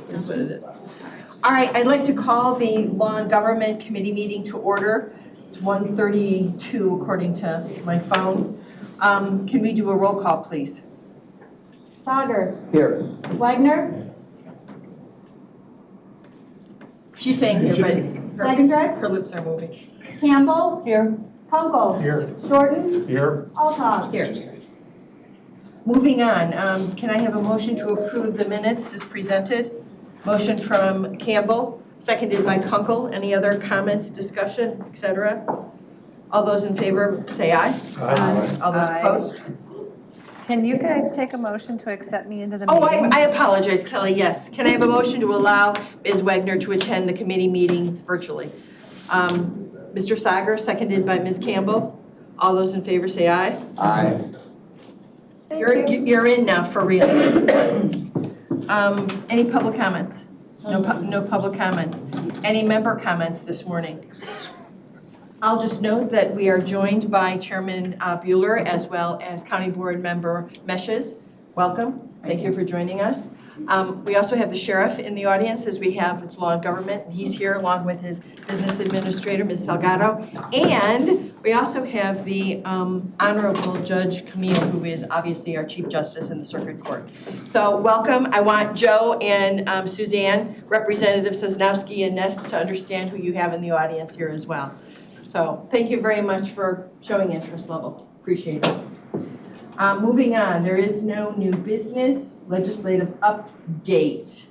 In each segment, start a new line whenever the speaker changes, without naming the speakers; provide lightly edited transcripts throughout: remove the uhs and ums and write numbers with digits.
That's what it is. All right, I'd like to call the Law and Government Committee meeting to order. It's 1:32 according to my phone. Can we do a roll call, please?
Sager.
Here.
Wagner.
She's saying here, but
Flagendrex.
her lips are moving.
Campbell. Here. Kunkel.
Here.
Shorten.
Here.
Altosh.
Here. Moving on, can I have a motion to approve the minutes as presented? Motion from Campbell, seconded by Kunkel. Any other comments, discussion, etc.? All those in favor say aye.
Aye.
All those
Aye.
opposed?
Can you guys take a motion to accept me into the
Oh,
meeting?
I apologize, Kelly, yes. Can I have a motion to allow Ms. Wagner to attend the committee meeting virtually? Mr. Sager, seconded by Ms. Campbell. All those in favor say aye.
Aye.
Thank you.
You're in now for real. Any public comments? No public comments. Any member comments this morning? I'll just note that we are joined by Chairman Bueller as well as County Board Member Meshes. Welcome. Thank you for joining us. We also have the sheriff in the audience as we have its law and government. He's here along with his business administrator, Ms. Salgado. And we also have the Honorable Judge Camille, who is obviously our Chief Justice in the Circuit Court. So welcome. I want Joe and Suzanne, Representative Sosnowski and Ness, to understand who you have in the audience here as well. So thank you very much for showing interest level. Appreciate it. Moving on, there is no new business, legislative update.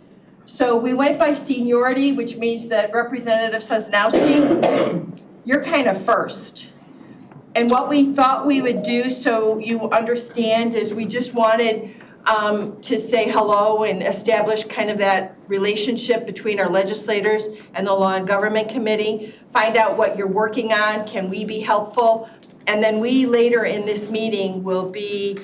So we went by seniority, which means that Representative Sosnowski, you're kind of first. And what we thought we would do, so you understand, is we just wanted to say hello and establish kind of that relationship between our legislators and the Law and Government Committee, find out what you're working on, can we be helpful? And then we later in this meeting will be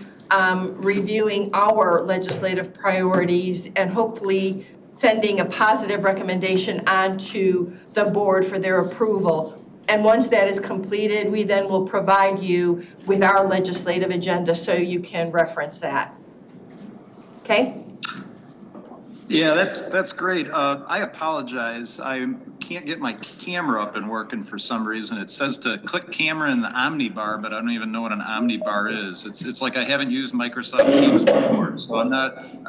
reviewing our legislative priorities and hopefully sending a positive recommendation on to the board for their approval. And once that is completed, we then will provide you with our legislative agenda so you can reference that. Okay?
Yeah, that's great. I apologize. I can't get my camera up and working for some reason. It says to click camera in the Omnibar, but I don't even know what an Omnibar is. It's like I haven't used Microsoft Teams before, so I'm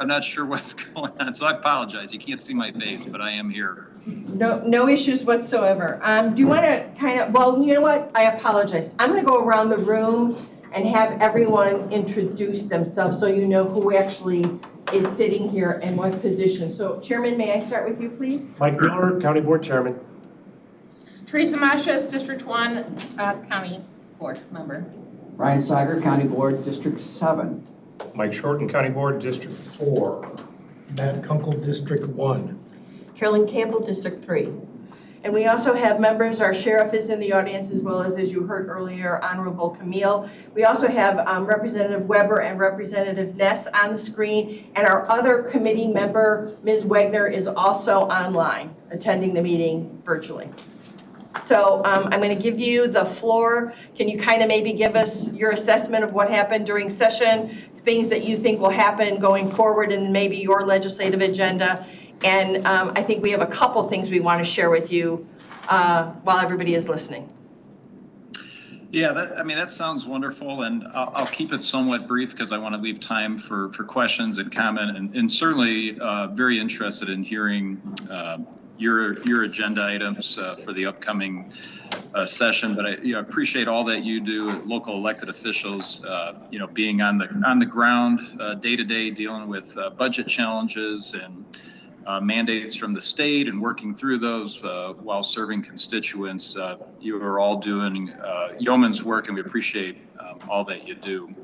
not sure what's going on. So I apologize. You can't see my face, but I am here.
No issues whatsoever. Do you want to kind of, well, you know what? I apologize. I'm going to go around the room and have everyone introduce themselves so you know who actually is sitting here and what position. So Chairman, may I start with you, please?
Mike Bueller, County Board Chairman.
Teresa Mashes, District 1, County Board Member.
Ryan Sager, County Board, District 7.
Mike Shorten, County Board, District 4.
Matt Kunkel, District 1.
Carolyn Campbell, District 3. And we also have members, our sheriff is in the audience as well as you heard earlier, Honorable Camille. We also have Representative Weber and Representative Ness on the screen. And our other committee member, Ms. Wagner, is also online, attending the meeting virtually. So I'm going to give you the floor. Can you kind of maybe give us your assessment of what happened during session, things that you think will happen going forward, and maybe your legislative agenda? And I think we have a couple things we want to share with you while everybody is listening.
Yeah, that sounds wonderful, and I'll keep it somewhat brief because I want to leave time for questions and comment, and certainly very interested in hearing your agenda items for the upcoming session. But I appreciate all that you do, local elected officials, being on the ground day to day, dealing with budget challenges and mandates from the state and working through those while serving constituents. You are all doing yeoman's work, and we appreciate all that you do.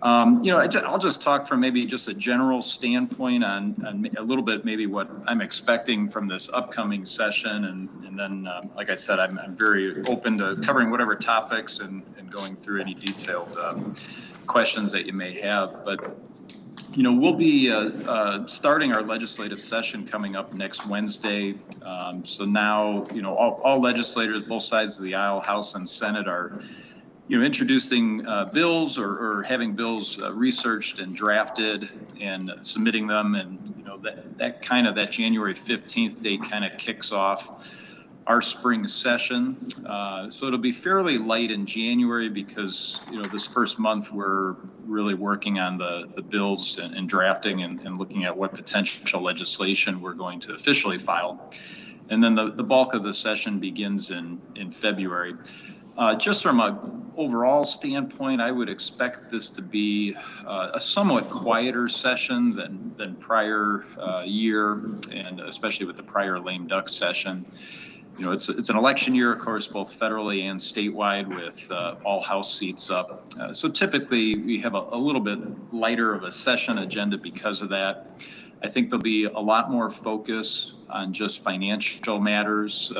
I'll just talk from maybe just a general standpoint on a little bit maybe what I'm expecting from this upcoming session, and then, like I said, I'm very open to covering whatever topics and going through any detailed questions that you may have. But we'll be starting our legislative session coming up next Wednesday. So now, all legislators, both sides of the aisle, House and Senate, are introducing bills or having bills researched and drafted and submitting them. And, that January 15th date kind of kicks off our spring session. So it'll be fairly light in January because, this first month we're really working on the bills and drafting and looking at what potential legislation we're going to officially file. And then the bulk of the session begins in February. Just from an overall standpoint, I would expect this to be a somewhat quieter session than prior year, and especially with the prior lame duck session. It's an election year, of course, both federally and statewide, with all House seats up. So typically we have a little bit lighter of a session agenda because of that. I think there'll be a lot more focus on just financial matters in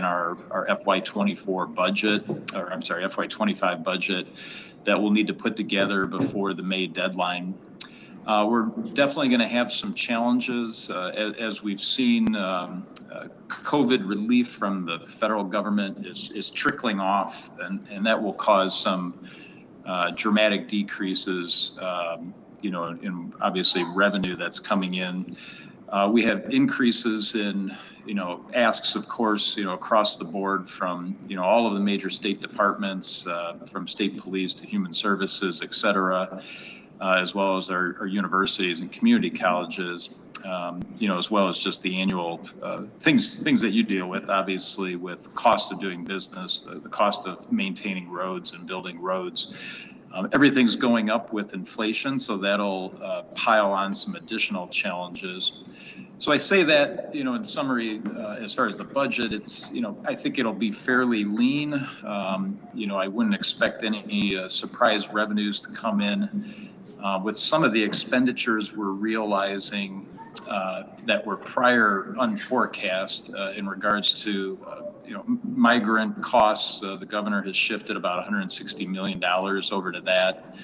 our FY24 budget, or I'm sorry, FY25 budget that we'll need to put together before the May deadline. We're definitely going to have some challenges as we've seen. COVID relief from the federal government is trickling off, and that will cause some dramatic decreases, in obviously revenue that's coming in. We have increases in, asks, of course, across the board from, all of the major state departments, from state police to human services, et cetera, as well as our universities and community colleges, as well as just the annual things that you deal with, obviously, with cost of doing business, the cost of maintaining roads and building roads. Everything's going up with inflation, so that'll pile on some additional challenges. So I say that, in summary, as far as the budget, it's, I think it'll be fairly lean. I wouldn't expect any surprise revenues to come in. With some of the expenditures we're realizing that were prior unforecast in regards to migrant costs. The governor has shifted about $160 million over to that.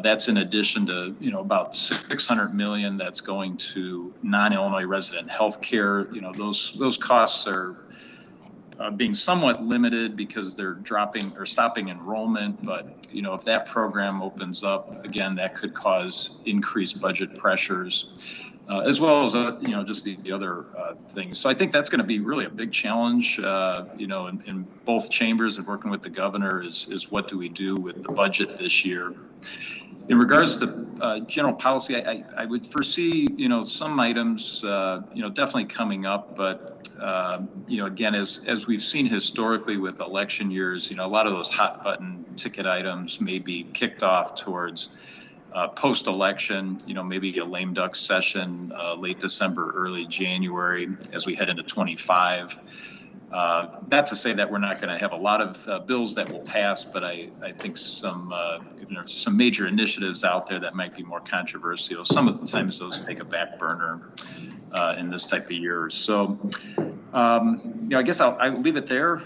That's in addition to about $600 million that's going to non-Illinois resident health care. Those costs are being somewhat limited because they're stopping enrollment. But if that program opens up again, that could cause increased budget pressures. As well as, just the other things. So I think that's going to be really a big challenge, in both chambers and working with the governor is what do we do with the budget this year. In regards to general policy, I would foresee, some items, definitely coming up. But, again, as we've seen historically with election years, a lot of those hot button ticket items may be kicked off towards post-election, maybe a lame duck session late December, early January as we head into 25. Not to say that we're not going to have a lot of bills that will pass, but I think some major initiatives out there that might be more controversial. Some of the times those take a back burner in this type of year. So, I guess I'll leave it there.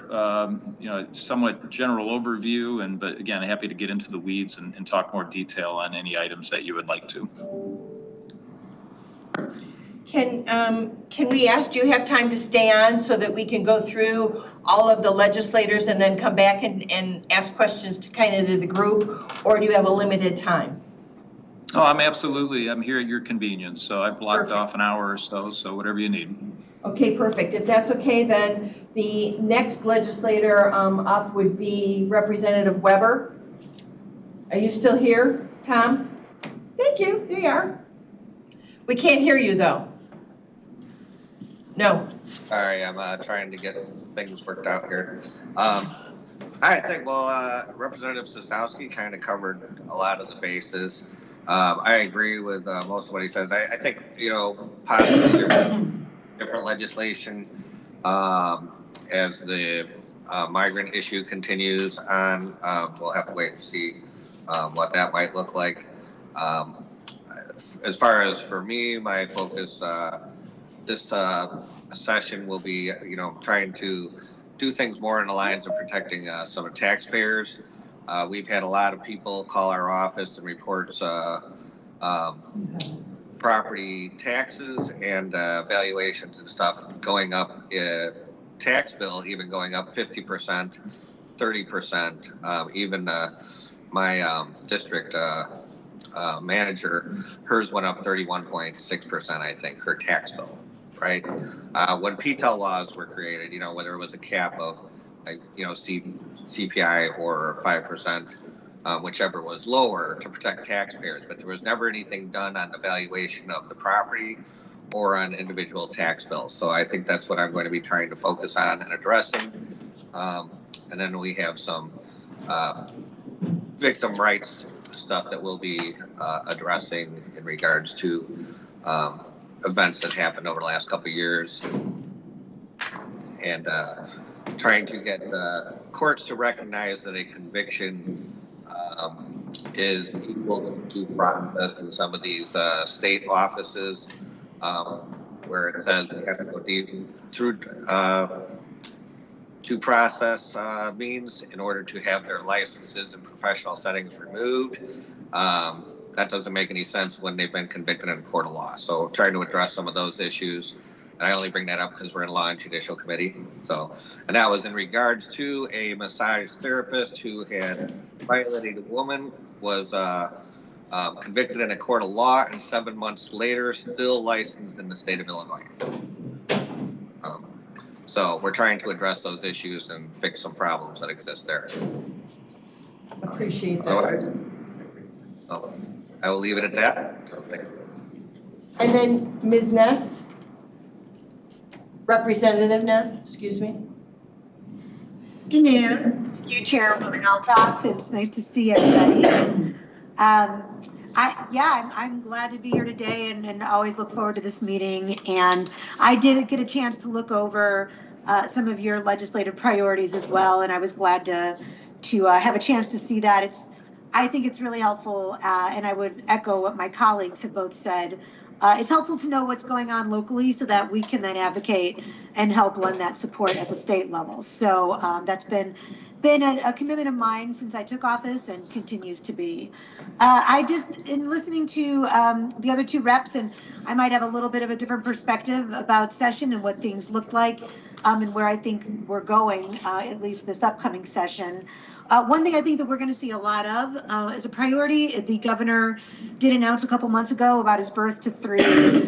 Somewhat general overview, but again, happy to get into the weeds and talk more detail on any items that you would like to.
Can we ask, do you have time to stay on so that we can go through all of the legislators and then come back and ask questions to kind of the group, or do you have a limited time?
Oh, I'm here at your convenience. So I've blocked off an hour or so whatever you need.
Okay, perfect. If that's okay, then the next legislator up would be Representative Weber. Are you still here, Tom? Thank you. There you are. We can't hear you, though. No.
Sorry, I'm trying to get things worked out here. I think, Representative Sosowski kind of covered a lot of the bases. I agree with most of what he says. I think, possibly different legislation as the migrant issue continues on. We'll have to wait and see what that might look like. As far as for me, my focus this session will be, trying to do things more in the lines of protecting some of taxpayers. We've had a lot of people call our office and report property taxes and valuations and stuff going up, tax bill even going up 50% 30%. Even my district manager, hers went up 31.6%, I think, her tax bill, right? When PTEL laws were created, whether it was a cap of, CPI or 5%, whichever was lower to protect taxpayers, but there was never anything done on the valuation of the property or on individual tax bills. So I think that's what I'm going to be trying to focus on and addressing. And then we have some victim rights stuff that we'll be addressing in regards to events that happened over the last couple of years, and trying to get the courts to recognize that a conviction is equal to due process in some of these state offices, where it says you have to go deep through due process means in order to have their licenses and professional settings removed. That doesn't make any sense when they've been convicted in a court of law. So trying to address some of those issues. And I only bring that up because we're in Law and Judicial Committee. So, and that was in regards to a massage therapist who had violated a woman, was convicted in a court of law, and 7 months later still licensed in the state of Illinois. So we're trying to address those issues and fix some problems that exist there.
Appreciate that.
Otherwise, so I will leave it at that. So thank you.
And then Ms. Ness, Representative Ness, excuse me.
Good afternoon. Thank you, Chairwoman Altoff. It's nice to see everybody. I'm glad to be here today and always look forward to this meeting. And I did get a chance to look over some of your legislative priorities as well, and I was glad to have a chance to see that. I think it's really helpful, and I would echo what my colleagues have both said. It's helpful to know what's going on locally so that we can then advocate and help lend that support at the state level. So that's been a commitment of mine since I took office and continues to be. In listening to the other two reps, and I might have a little bit of a different perspective about session and what things looked like and where I think we're going, at least this upcoming session. One thing I think that we're going to see a lot of as a priority, the governor did announce a couple months ago about his Birth to 3,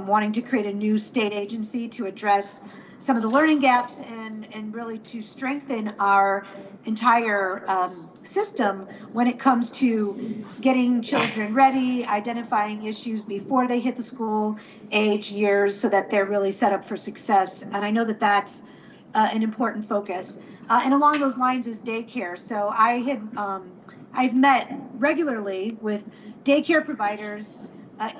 wanting to create a new state agency to address some of the learning gaps and really to strengthen our entire system when it comes to getting children ready, identifying issues before they hit the school age years so that they're really set up for success. And I know that that's an important focus. And along those lines is daycare. So I've met regularly with daycare providers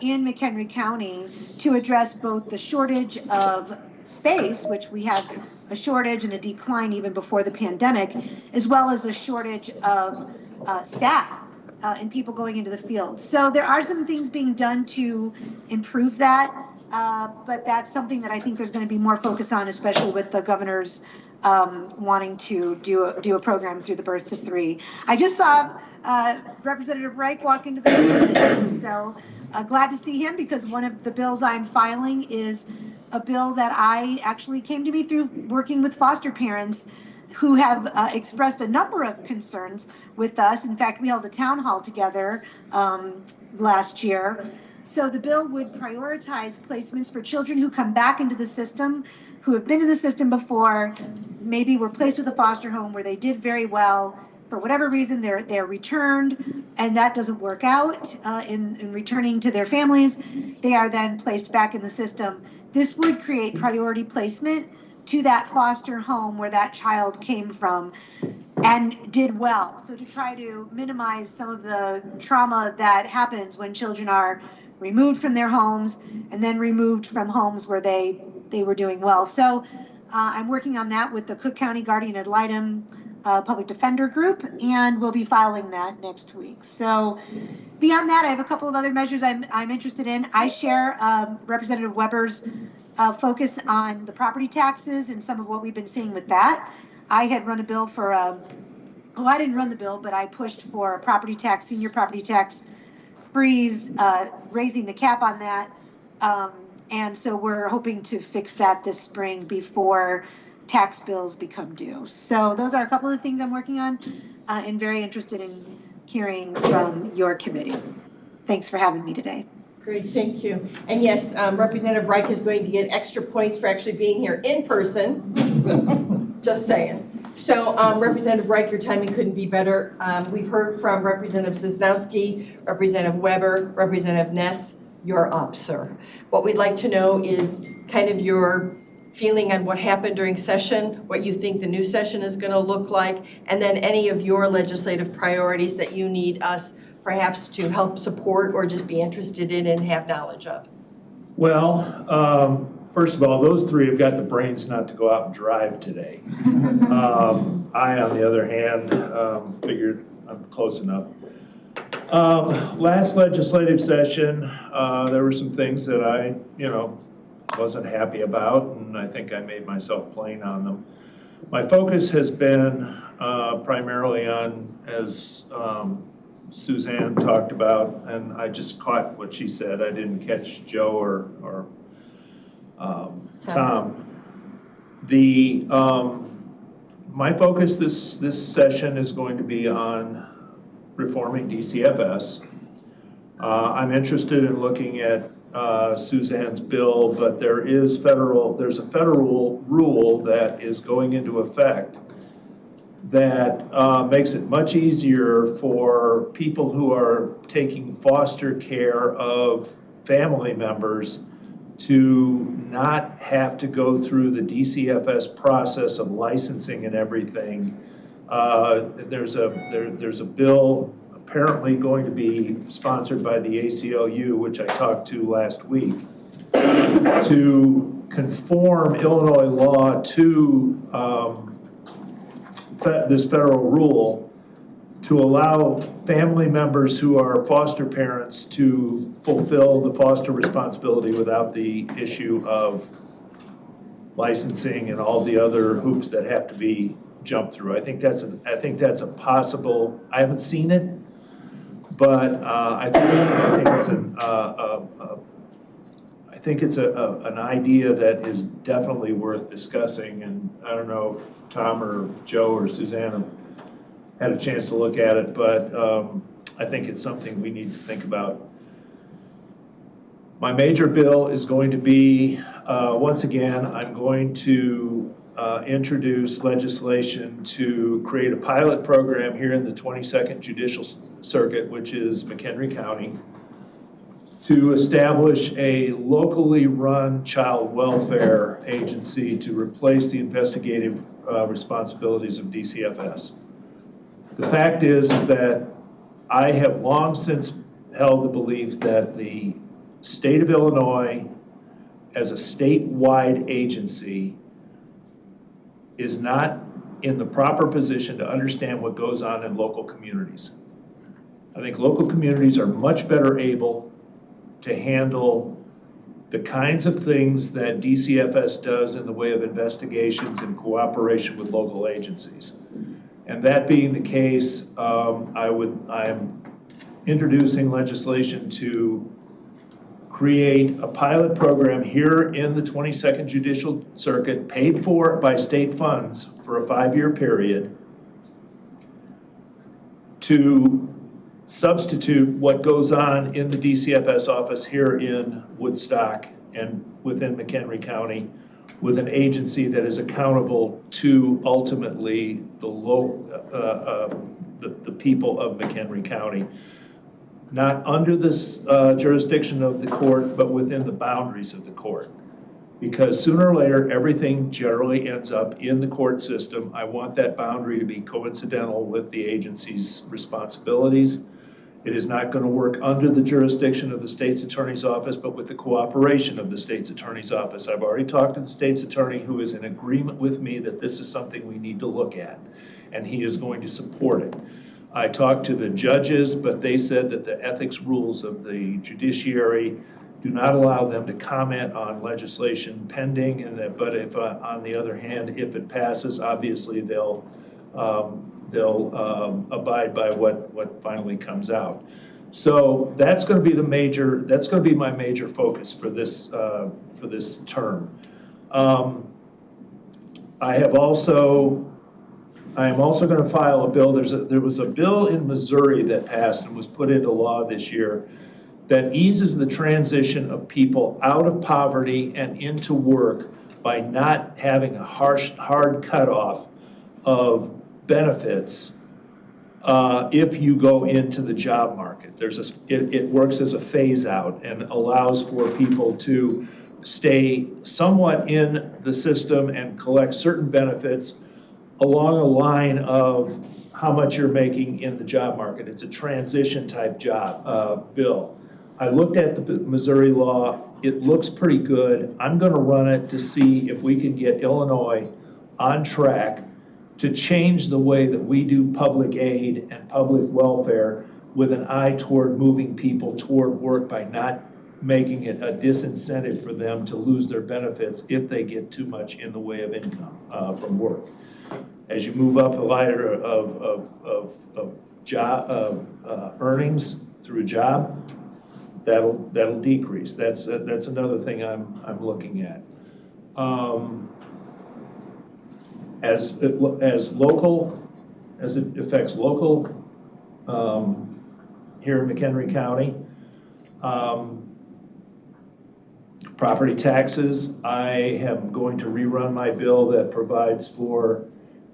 in McHenry County to address both the shortage of space, which we have a shortage and a decline even before the pandemic, as well as a shortage of staff and people going into the field. So there are some things being done to improve that, but that's something that I think there's going to be more focus on, especially with the governor's wanting to do a program through the Birth to 3. I just saw Representative Reich walk into the room, so glad to see him, because one of the bills I'm filing is a bill that I actually came to me through working with foster parents who have expressed a number of concerns with us. In fact, we held a town hall together last year. So the bill would prioritize placements for children who come back into the system, who have been in the system before, maybe were placed with a foster home where they did very well. For whatever reason, they're returned, and that doesn't work out in returning to their families. They are then placed back in the system. This would create priority placement to that foster home where that child came from and did well. So to try to minimize some of the trauma that happens when children are removed from their homes and then removed from homes where they were doing well. So I'm working on that with the Cook County Guardian Ad Litem Public Defender Group, and we'll be filing that next week. So beyond that, I have a couple of other measures I'm interested in. I share Representative Weber's focus on the property taxes and some of what we've been seeing with that. I had run a bill for, I didn't run the bill, but I pushed for a property tax, senior property tax freeze, raising the cap on that. And so we're hoping to fix that this spring before tax bills become due. So those are a couple of things I'm working on and very interested in hearing from your committee. Thanks for having me today.
Great, thank you. And yes, Representative Reich is going to get extra points for actually being here in person. Just saying. So Representative Reich, your timing couldn't be better. We've heard from Representative Sosnowski, Representative Weber, Representative Ness. You're up, sir. What we'd like to know is kind of your feeling on what happened during session, what you think the new session is going to look like, and then any of your legislative priorities that you need us perhaps to help support or just be interested in and have knowledge of.
Well, first of all, those three have got the brains not to go out and drive today. I, on the other hand, figured I'm close enough. Last legislative session, there were some things that I, wasn't happy about, and I think I made myself plain on them. My focus has been primarily on, as Suzanne talked about, and I just caught what she said. I didn't catch Joe or Tom. My focus this session is going to be on reforming DCFS. I'm interested in looking at Suzanne's bill, but there's a federal rule that is going into effect that makes it much easier for people who are taking foster care of family members to not have to go through the DCFS process of licensing and everything. There's a bill apparently going to be sponsored by the ACLU, which I talked to last week, to conform Illinois law to this federal rule to allow family members who are foster parents to fulfill the foster responsibility without the issue of licensing and all the other hoops that have to be jumped through. I think that's a possible. I haven't seen it, but I think it's an idea that is definitely worth discussing. And I don't know if Tom or Joe or Suzanne have had a chance to look at it, but I think it's something we need to think about. My major bill is going to be, once again, I'm going to introduce legislation to create a pilot program here in the 22nd Judicial Circuit, which is McHenry County, to establish a locally run child welfare agency to replace the investigative responsibilities of DCFS. The fact is that I have long since held the belief that the state of Illinois, as a statewide agency, is not in the proper position to understand what goes on in local communities. I think local communities are much better able to handle the kinds of things that DCFS does in the way of investigations in cooperation with local agencies. And that being the case, I am introducing legislation to create a pilot program here in the 22nd Judicial Circuit, paid for by state funds for a 5-year period, to substitute what goes on in the DCFS office here in Woodstock and within McHenry County with an agency that is accountable to ultimately the people of McHenry County. Not under this jurisdiction of the court, but within the boundaries of the court. Because sooner or later, everything generally ends up in the court system. I want that boundary to be coincidental with the agency's responsibilities. It is not going to work under the jurisdiction of the state's attorney's office, but with the cooperation of the state's attorney's office. I've already talked to the state's attorney, who is in agreement with me that this is something we need to look at, and he is going to support it. I talked to the judges, but they said that the ethics rules of the judiciary do not allow them to comment on legislation pending, and that, but if on the other hand, if it passes, obviously they'll abide by what finally comes out. So that's going to be my major focus for this term. I am also going to file a bill. There was a bill in Missouri that passed and was put into law this year that eases the transition of people out of poverty and into work by not having a hard cutoff of benefits if you go into the job market. It works as a phase out and allows for people to stay somewhat in the system and collect certain benefits along a line of how much you're making in the job market. It's a transition type bill. I looked at the Missouri law. It looks pretty good. I'm going to run it to see if we can get Illinois on track to change the way that we do public aid and public welfare with an eye toward moving people toward work by not making it a disincentive for them to lose their benefits if they get too much in the way of income from work. As you move up the ladder of job earnings through a job, that'll decrease. That's another thing I'm looking at. As it affects local here in McHenry County. Property taxes, I am going to rerun my bill that provides for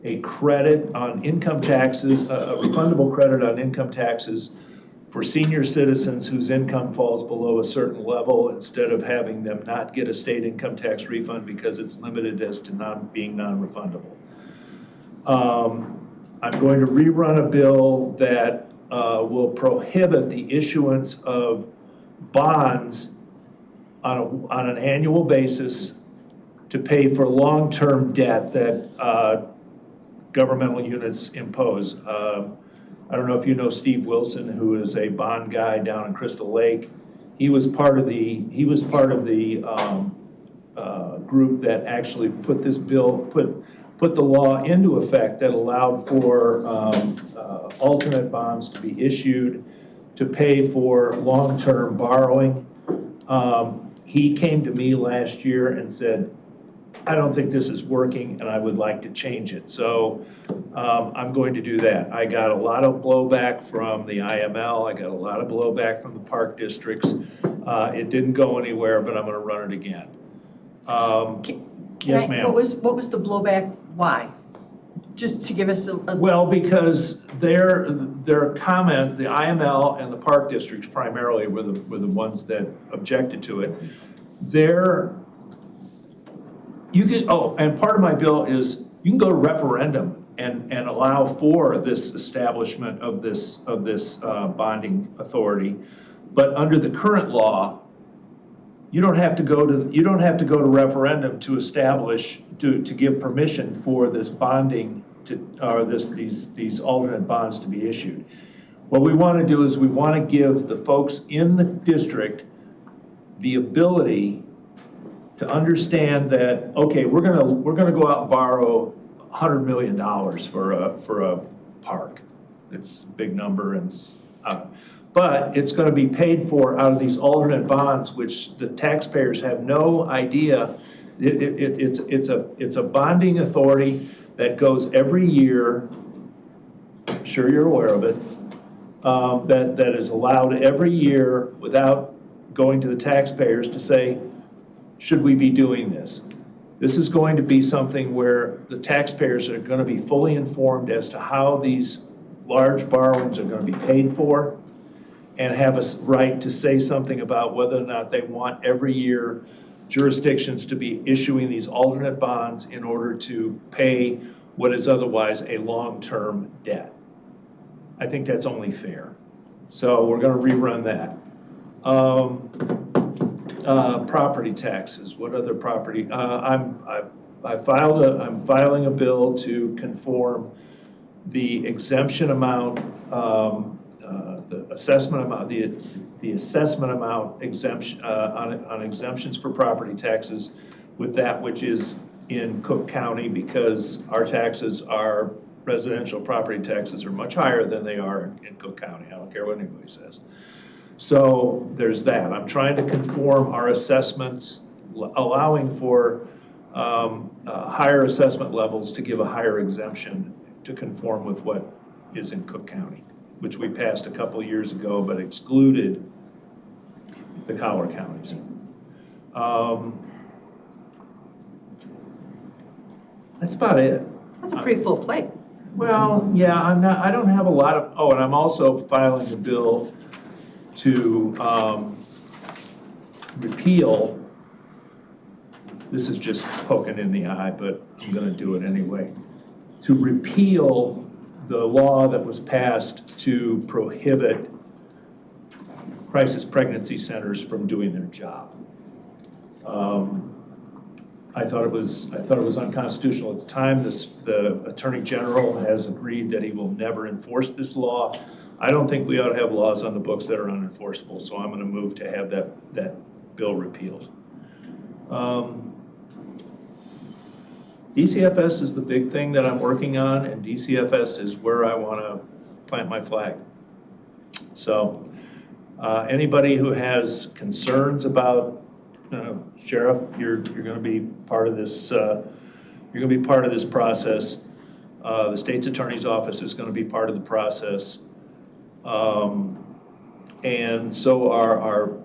a credit on income taxes, a refundable credit on income taxes for senior citizens whose income falls below a certain level, instead of having them not get a state income tax refund because it's limited as to being non-refundable. I'm going to rerun a bill that will prohibit the issuance of bonds on an annual basis to pay for long-term debt that governmental units impose. I don't know if you know Steve Wilson, who is a bond guy down in Crystal Lake. He was part of the group that actually put this bill, put the law into effect that allowed for alternate bonds to be issued to pay for long-term borrowing. He came to me last year and said, I don't think this is working and I would like to change it. So I'm going to do that. I got a lot of blowback from the IML. I got a lot of blowback from the park districts. It didn't go anywhere, but I'm going to run it again. Yes, ma'am.
What was the blowback? Why? Just to give us a...
Well, because their comment, the IML and the park districts primarily were the ones that objected to it. And part of my bill is you can go to referendum and allow for this establishment of this bonding authority, but under the current law, you don't have to go to referendum to establish to give permission for this bonding these alternate bonds to be issued. What we want to do is we want to give the folks in the district the ability to understand that, okay, we're gonna go out and borrow $100 million for a park. It's a big number, and but it's going to be paid for out of these alternate bonds, which the taxpayers have no idea. It's a bonding authority that goes every year. I'm sure you're aware of it. That is allowed every year without going to the taxpayers to say, should we be doing this? This is going to be something where the taxpayers are going to be fully informed as to how these large borrowings are going to be paid for, and have a right to say something about whether or not they want every year jurisdictions to be issuing these alternate bonds in order to pay what is otherwise a long-term debt. I think that's only fair. So we're going to rerun that. Property taxes. What other property? I'm filing a bill to conform the exemption amount, the assessment amount, the assessment amount exemption on exemptions for property taxes with that which is in Cook County, because our taxes, our residential property taxes, are much higher than they are in Cook County. I don't care what anybody says. So there's that. I'm trying to conform our assessments, allowing for higher assessment levels to give a higher exemption to conform with what is in Cook County, which we passed a couple years ago, but excluded the collar counties. That's about it.
That's a pretty full plate.
Well, yeah, I don't have a lot of, oh, and I'm also filing a bill to repeal, this is just poking in the eye, but I'm gonna do it anyway, to repeal the law that was passed to prohibit crisis pregnancy centers from doing their job. I thought it was unconstitutional at the time. The Attorney General has agreed that he will never enforce this law. I don't think we ought to have laws on the books that are unenforceable, so I'm going to move to have that bill repealed. DCFS is the big thing that I'm working on, and DCFS is where I want to plant my flag. So anybody who has concerns about Sheriff, you're going to be part of this. You're going to be part of this process. The state's attorney's office is going to be part of the process, and so are our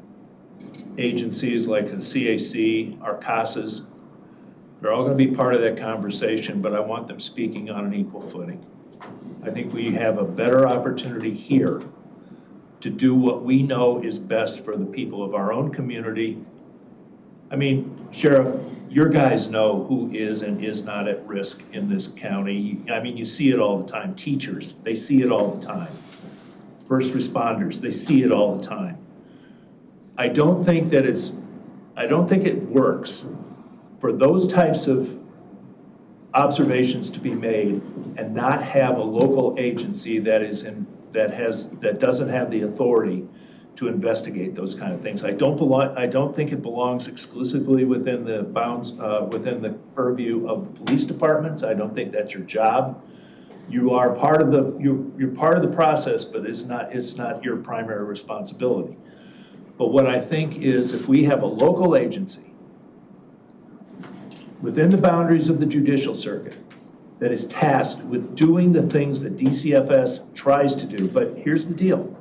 agencies like the CAC, our CASAs. They're all going to be part of that conversation, but I want them speaking on an equal footing. I think we have a better opportunity here to do what we know is best for the people of our own community. I mean, Sheriff, your guys know who is and is not at risk in this county. I mean, you see it all the time. Teachers, they see it all the time. First responders, they see it all the time. I don't think it works for those types of observations to be made and not have a local agency that doesn't have the authority to investigate those kind of things. I don't think it belongs exclusively within the bounds, within the purview of the police departments. I don't think that's your job. You are part of you're part of the process, but it's not your primary responsibility. But what I think is if we have a local agency within the boundaries of the judicial circuit that is tasked with doing the things that DCFS tries to do, but here's the deal.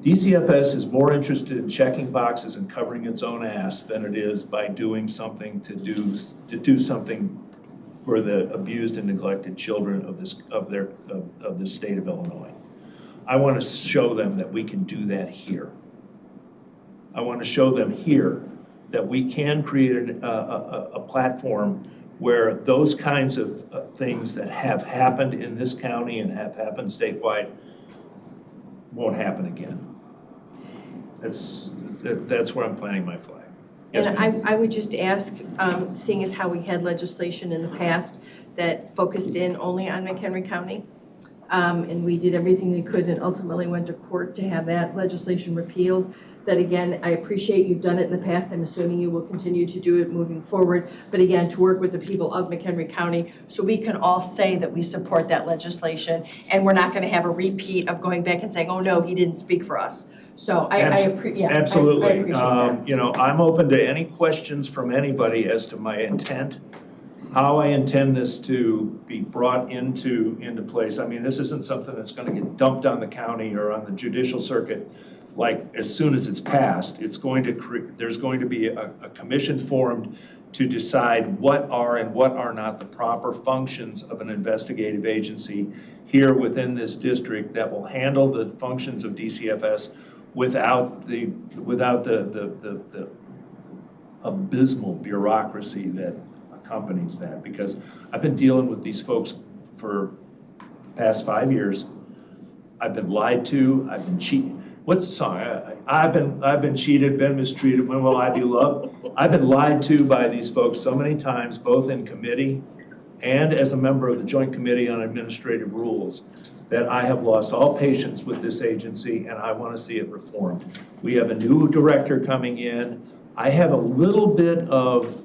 DCFS is more interested in checking boxes and covering its own ass than it is by doing something to do something for the abused and neglected children of the state of Illinois. I want to show them that we can do that here. I want to show them here that we can create a platform where those kinds of things that have happened in this county and have happened statewide won't happen again. That's where I'm planting my flag. Yes,
And I would just ask, seeing as how we had legislation in the past that focused in only on McHenry County, and we did everything we could and ultimately went to court to have that legislation repealed, that again, I appreciate you've done it in the past. I'm assuming you will continue to do it moving forward. But again, to work with the people of McHenry County so we can all say that we support that legislation and we're not going to have a repeat of going back and saying, oh no, he didn't speak for us. So
absolutely.
I appreciate that.
You know, I'm open to any questions from anybody as to my intent, how I intend this to be brought into place. I mean, this isn't something that's going to get dumped on the county or on the judicial circuit. Like as soon as it's passed, it's going to there's going to be a commission formed to decide what are and what are not the proper functions of an investigative agency here within this district that will handle the functions of DCFS without the abysmal bureaucracy that accompanies that. Because I've been dealing with these folks for the past 5 years. I've been lied to. I've been cheated. What's the song? I've been cheated, been mistreated. When will I be loved? I've been lied to by these folks so many times, both in committee and as a member of the Joint Committee on Administrative Rules, that I have lost all patience with this agency and I want to see it reformed. We have a new director coming in. I have a little bit of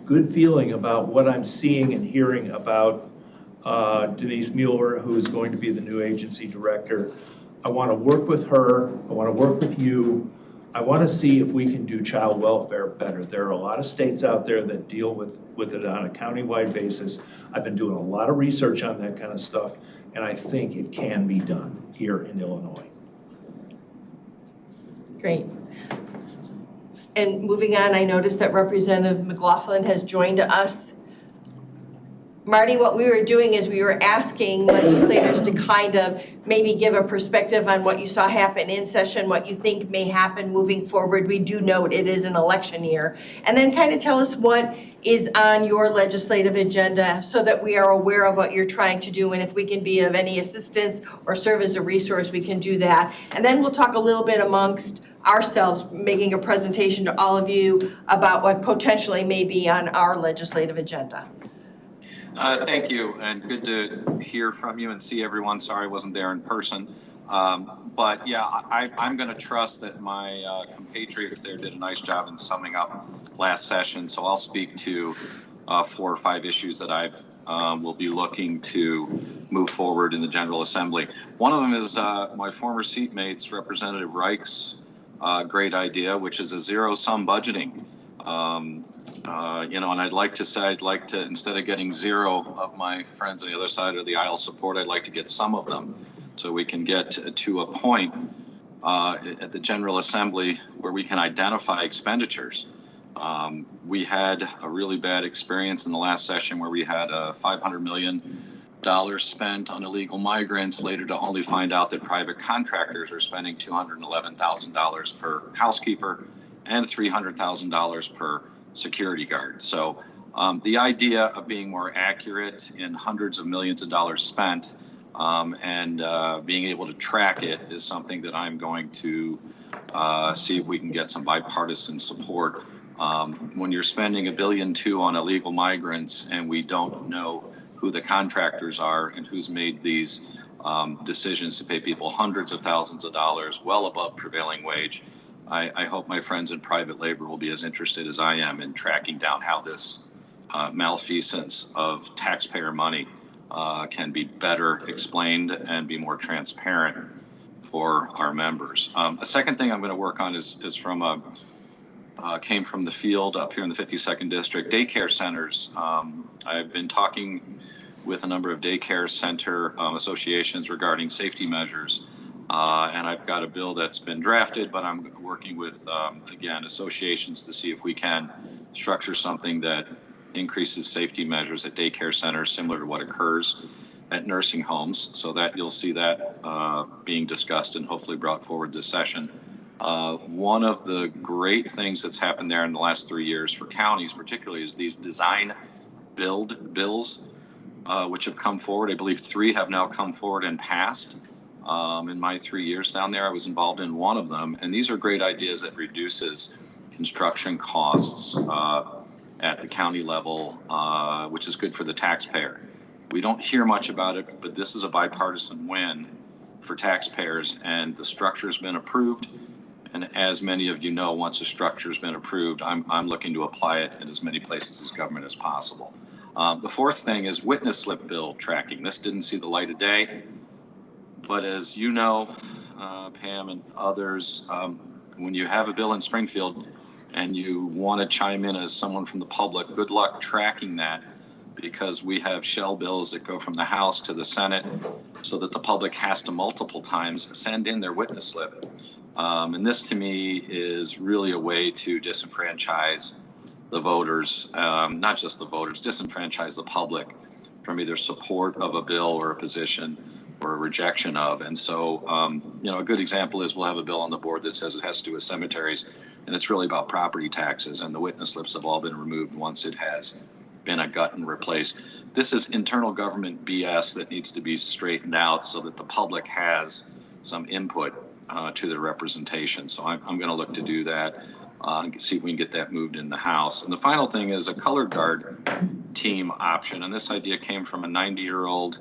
good feeling about what I'm seeing and hearing about Denise Mueller, who is going to be the new agency director. I want to work with her. I want to work with you. I want to see if we can do child welfare better. There are a lot of states out there that deal with it on a countywide basis. I've been doing a lot of research on that kind of stuff, and I think it can be done here in Illinois.
Great. And moving on, I noticed that Representative McLaughlin has joined us. Marty, what we were doing is we were asking legislators to kind of maybe give a perspective on what you saw happen in session, what you think may happen moving forward. We do note it is an election year. And then kind of tell us what is on your legislative agenda so that we are aware of what you're trying to do, and if we can be of any assistance or serve as a resource, we can do that. And then we'll talk a little bit amongst ourselves, making a presentation to all of you about what potentially may be on our legislative agenda.
Thank you, and good to hear from you and see everyone. Sorry I wasn't there in person. But yeah, I'm going to trust that my compatriots there did a nice job in summing up last session. So I'll speak to 4 or 5 issues that will be looking to move forward in the General Assembly. One of them is my former seatmates, Representative Reich's great idea, which is a zero-sum budgeting. And I'd like to, instead of getting 0 of my friends on the other side of the aisle support, I'd like to get some of them so we can get to a point at the General Assembly where we can identify expenditures. We had a really bad experience in the last session where we had $500 million spent on illegal migrants, later to only find out that private contractors are spending $211,000 per housekeeper and $300,000 per security guard. So the idea of being more accurate in hundreds of millions of dollars spent and being able to track it is something that I'm going to see if we can get some bipartisan support. When you're spending $1.2 billion on illegal migrants and we don't know who the contractors are and who's made these decisions to pay people hundreds of thousands of dollars, well above prevailing wage, I hope my friends in private labor will be as interested as I am in tracking down how this malfeasance of taxpayer money can be better explained and be more transparent for our members. A second thing I'm going to work on is came from the field up here in the 52nd District, daycare centers. I've been talking with a number of daycare center associations regarding safety measures. And I've got a bill that's been drafted, but I'm working with, again, associations to see if we can structure something that increases safety measures at daycare centers similar to what occurs at nursing homes, so that you'll see that being discussed and hopefully brought forward this session. One of the great things that's happened there in the last 3 years for counties particularly is these design build bills, which have come forward. I believe 3 have now come forward and passed. In my 3 years down there, I was involved in one of them, and these are great ideas that reduces construction costs at the county level, which is good for the taxpayer. We don't hear much about it, but this is a bipartisan win for taxpayers, and the structure's been approved. And as many of you know, once a structure's been approved, I'm looking to apply it in as many places as government as possible. The fourth thing is witness slip bill tracking. This didn't see the light of day. But as you know, Pam and others, when you have a bill in Springfield and you want to chime in as someone from the public, good luck tracking that, because we have shell bills that go from the House to the Senate so that the public has to multiple times send in their witness slip. And this to me is really a way to disenfranchise the voters, not just the voters, disenfranchise the public from either support of a bill or a position or a rejection of. And so, a good example is we'll have a bill on the board that says it has to do with cemeteries, and it's really about property taxes, and the witness slips have all been removed once it has been a gut and replaced. This is internal government BS that needs to be straightened out so that the public has some input to their representation. So I'm going to look to do that, see if we can get that moved in the House. And the final thing is a color guard team option, and this idea came from a 90-year-old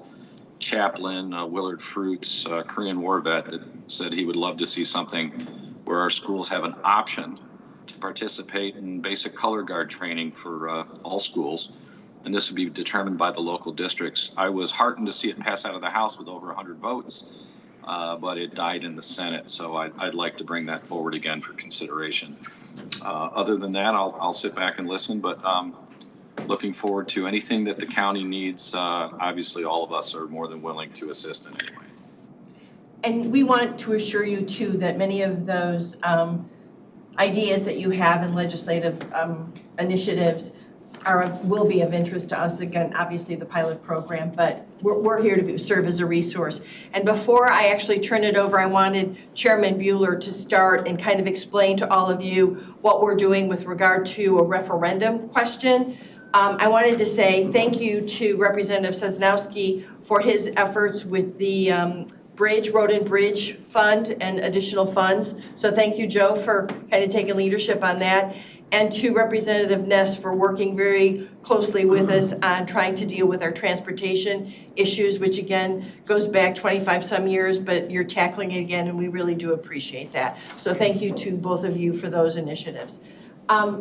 chaplain, Willard Fruits, Korean War vet, that said he would love to see something where our schools have an option to participate in basic color guard training for all schools, and this would be determined by the local districts. I was heartened to see it pass out of the House with over 100 votes,
but it died in the Senate. So I'd like to bring that forward again for consideration. Other than that, I'll sit back and listen, but looking forward to anything that the county needs. Obviously, all of us are more than willing to assist in any way.
And we want to assure you too that many of those ideas that you have in legislative initiatives will be of interest to us. Again, obviously the pilot program, but we're here to serve as a resource. And before I actually turn it over, I wanted Chairman Bueller to start and kind of explain to all of you what we're doing with regard to a referendum question. I wanted to say thank you to Representative Sosnowski for his efforts with the Road and Bridge Fund and additional funds. So thank you, Joe, for kind of taking leadership on that. And to Representative Ness for working very closely with us on trying to deal with our transportation issues, which again goes back 25 some years, but you're tackling it again, and we really do appreciate that. So thank you to both of you for those initiatives.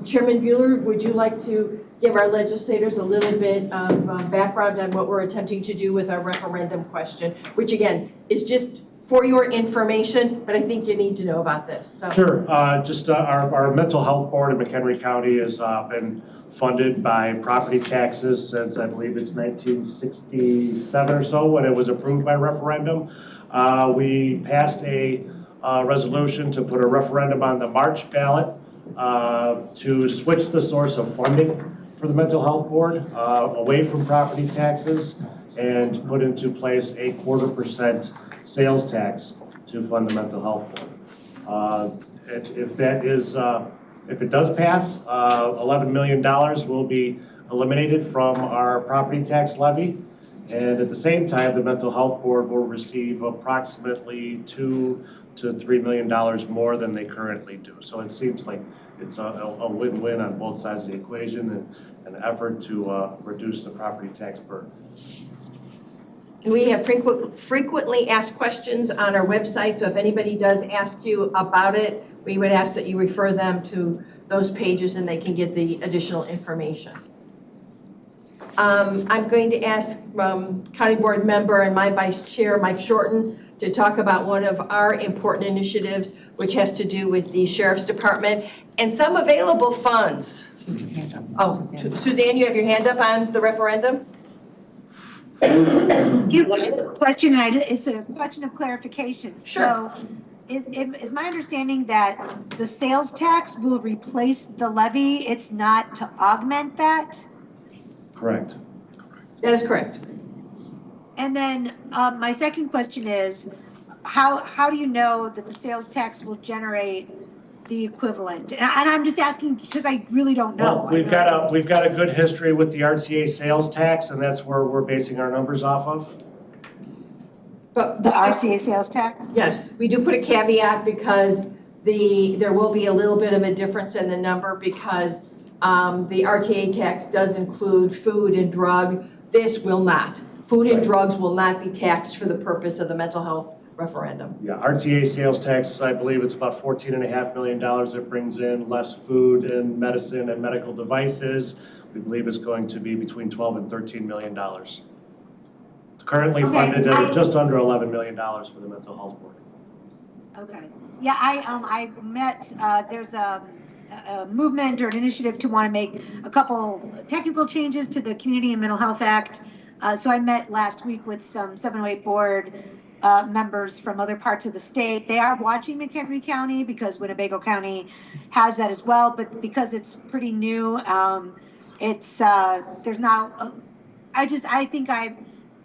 Chairman Bueller, would you like to give our legislators a little bit of background on what we're attempting to do with our referendum question, which again is just for your information, but I think you need to know about this. So.
Sure. Our mental health board in McHenry County has been funded by property taxes since I believe it's 1967 or so when it was approved by referendum. We passed a resolution to put a referendum on the March ballot to switch the source of funding for the mental health board away from property taxes and put into place a 0.25% sales tax to fund the mental health board. If it does pass, $11 million will be eliminated from our property tax levy. And at the same time, the mental health board will receive approximately $2 to $3 million more than they currently do. So it seems like it's a win-win on both sides of the equation and an effort to reduce the property tax burden.
And we have frequently asked questions on our website, so if anybody does ask you about it, we would ask that you refer them to those pages and they can get the additional information. I'm going to ask County Board member and my Vice Chair, Mike Shorten, to talk about one of our important initiatives, which has to do with the Sheriff's Department and some available funds. Oh, Suzanne, you have your hand up on the referendum?
You have a question, and it's a question of clarification.
Sure.
So is my understanding that the sales tax will replace the levy? It's not to augment that?
Correct.
That is correct.
And then my second question is, how do you know that the sales tax will generate the equivalent? And I'm just asking because I really don't know.
Well, we've got a good history with the RTA sales tax, and that's where we're basing our numbers off of.
But
the RCA sales tax?
Yes, we do put a caveat because there will be a little bit of a difference in the number because the RTA tax does include food and drug. This will not. Food and drugs will not be taxed for the purpose of the mental health referendum.
Yeah, RTA sales taxes, I believe it's about $14.5 million it brings in, less food and medicine and medical devices. We believe it's going to be between $12 and $13 million. Currently funded at just under $11 million for the mental health board.
Okay. Yeah, I met, there's a movement or an initiative to want to make a couple technical changes to the Community and Mental Health Act. So I met last week with some 708 board members from other parts of the state. They are watching McHenry County because Winnebago County has that as well, but because it's pretty new, there's not, I think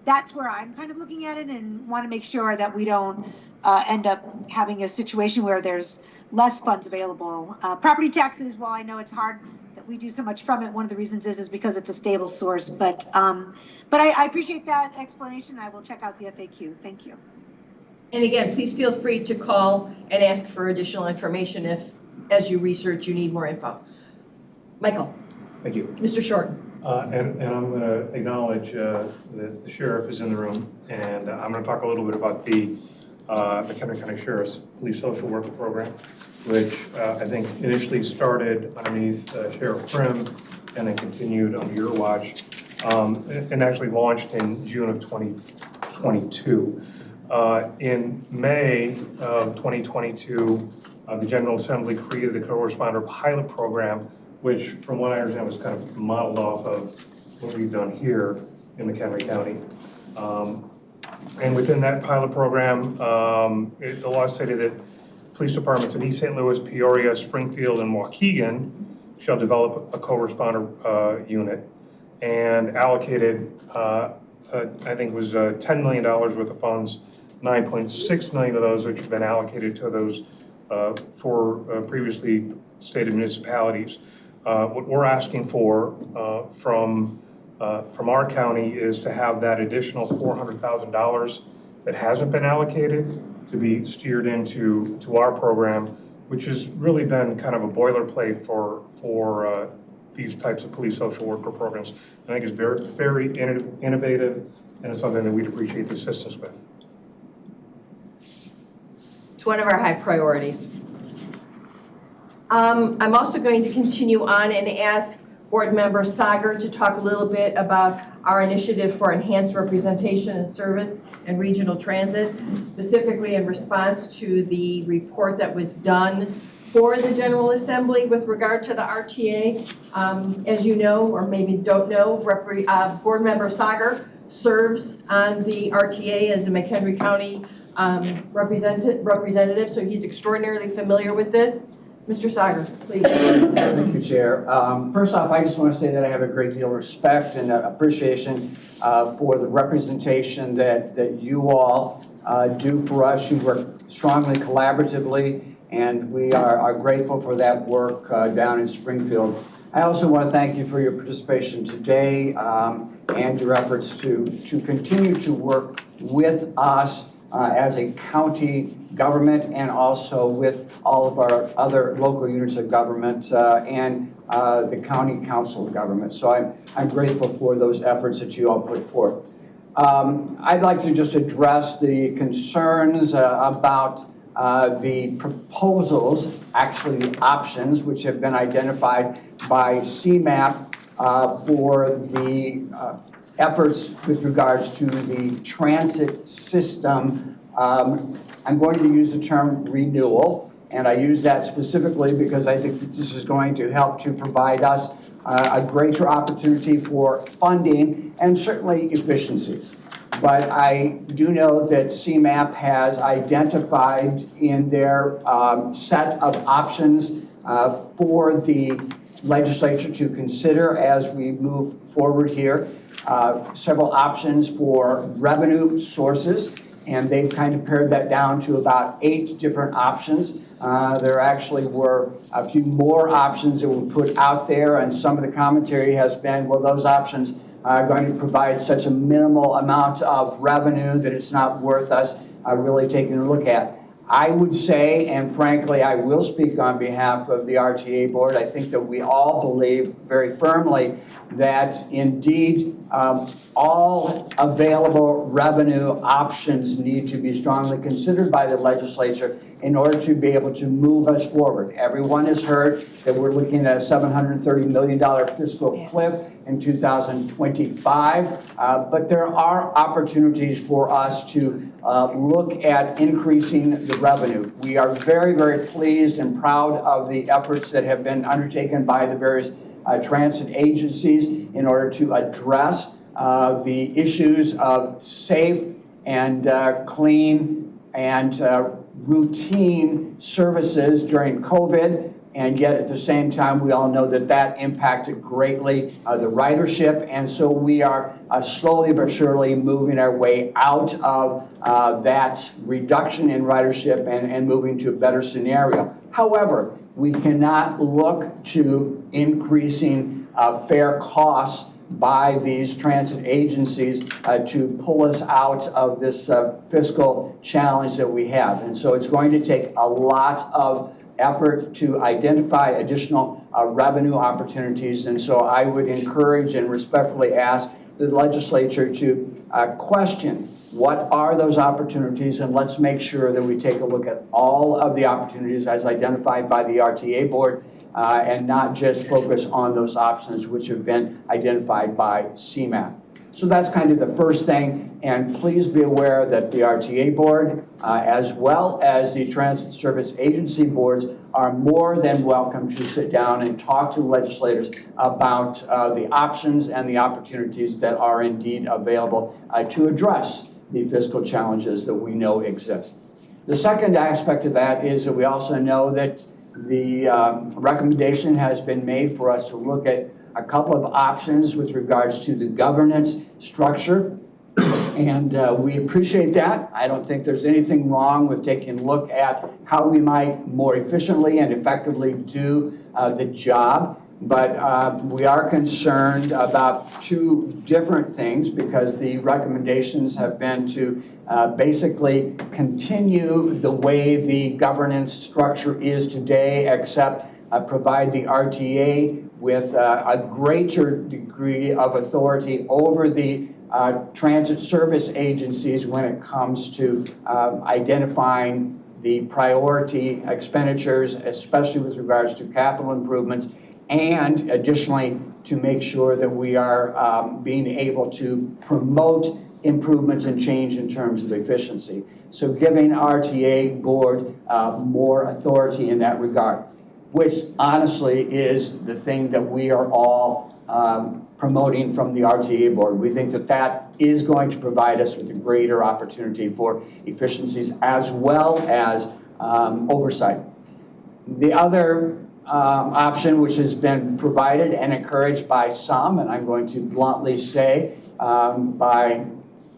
that's where I'm kind of looking at it and want to make sure that we don't end up having a situation where there's less funds available. Property taxes, while I know it's hard that we do so much from it, one of the reasons is because it's a stable source, but I appreciate that explanation. I will check out the FAQ. Thank you.
And again, please feel free to call and ask for additional information if, as you research, you need more info. Michael.
Thank you.
Mr. Shorten.
And I'm going to acknowledge that the sheriff is in the room, and I'm going to talk a little bit about the McHenry County Sheriff's Police Social Worker Program, which I think initially started underneath Sheriff Prim and then continued under your watch, and actually launched in June of 2022. In May of 2022, the General Assembly created the co-responder pilot program, which from what I understand was kind of modeled off of what we've done here in McHenry County. And within that pilot program, the law stated that police departments in East St. Louis, Peoria, Springfield, and Waukegan shall develop a co-responder unit, and allocated, I think it was $10 million worth of funds. 9.6 million of those which have been allocated to those four previously stated municipalities. What we're asking for from our county is to have that additional $400,000 that hasn't been allocated to be steered into our program, which has really been kind of a boilerplate for these types of police social worker programs. I think it's very innovative, and it's something that we'd appreciate the assistance with.
It's one of our high priorities. I'm also going to continue on and ask Board Member Sagar to talk a little bit about our initiative for enhanced representation and service and regional transit, specifically in response to the report that was done for the General Assembly with regard to the RTA. As you know, or maybe don't know, Board Member Sagar serves on the RTA as a McHenry County representative, so he's extraordinarily familiar with this. Mr. Sagar, please.
Thank you, Chair. First off, I just want to say that I have a great deal of respect and appreciation for the representation that you all do for us. You work strongly collaboratively, and we are grateful for that work down in Springfield. I also want to thank you for your participation today and your efforts to continue to work with us as a county government, and also with all of our other local units of government and the county council of government. So I'm grateful for those efforts that you all put forth. I'd like to just address the concerns about the proposals, actually the options, which have been identified by CMAP for the efforts with regards to the transit system. I'm going to use the term renewal, and I use that specifically because I think that this is going to help to provide us a greater opportunity for funding and certainly efficiencies. But I do know that CMAP has identified in their set of options for the legislature to consider as we move forward here, several options for revenue sources, and they've kind of pared that down to about 8 different options. There actually were a few more options that were put out there, and some of the commentary has been, well, those options are going to provide such a minimal amount of revenue that it's not worth us really taking a look at. I would say, and frankly, I will speak on behalf of the RTA board, I think that we all believe very firmly that indeed all available revenue options need to be strongly considered by the legislature in order to be able to move us forward. Everyone has heard that we're looking at a $730 million fiscal cliff in 2025, but there are opportunities for us to look at increasing the revenue. We are very, very pleased and proud of the efforts that have been undertaken by the various transit agencies in order to address the issues of safe and clean and routine services during COVID. And yet at the same time, we all know that that impacted greatly the ridership. And so we are slowly but surely moving our way out of that reduction in ridership and moving to a better scenario. However, we cannot look to increasing fare costs by these transit agencies to pull us out of this fiscal challenge that we have. And so it's going to take a lot of effort to identify additional revenue opportunities. And so I would encourage and respectfully ask the legislature to question what are those opportunities, and let's make sure that we take a look at all of the opportunities as identified by the RTA board and not just focus on those options which have been identified by CMAP. So that's kind of the first thing, and please be aware that the RTA board, as well as the Transit Service Agency boards, are more than welcome to sit down and talk to legislators about the options and the opportunities that are indeed available to address the fiscal challenges that we know exist. The second aspect of that is that we also know that the recommendation has been made for us to look at a couple of options with regards to the governance structure, and we appreciate that. I don't think there's anything wrong with taking a look at how we might more efficiently and effectively do the job, but we are concerned about two different things, because the recommendations have been to basically continue the way the governance structure is today, except provide the RTA with a greater degree of authority over the transit service agencies when it comes to identifying the priority expenditures, especially with regards to capital improvements, and additionally to make sure that we are being able to promote improvements and change in terms of efficiency. So giving RTA board more authority in that regard, which honestly is the thing that we are all promoting from the RTA board. We think that that is going to provide us with a greater opportunity for efficiencies as well as oversight. The other option, which has been provided and encouraged by some, and I'm going to bluntly say by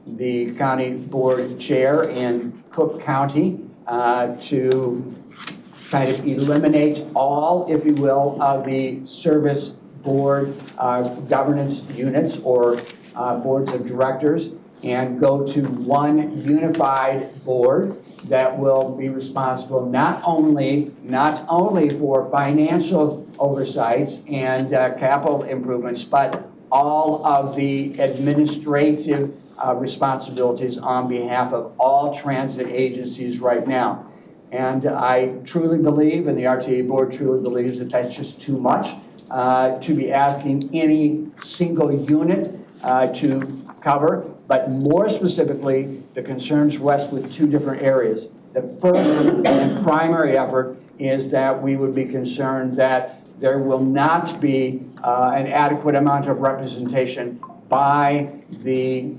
the county board chair in Cook County, to kind of eliminate all, if you will, of the service board governance units or boards of directors, and go to one unified board that will be responsible not only for financial oversights and capital improvements, but all of the administrative responsibilities on behalf of all transit agencies right now. And I truly believe, and the RTA board truly believes, that that's just too much to be asking any single unit to cover. But more specifically, the concerns rest with two different areas. The first and primary effort is that we would be concerned that there will not be an adequate amount of representation by the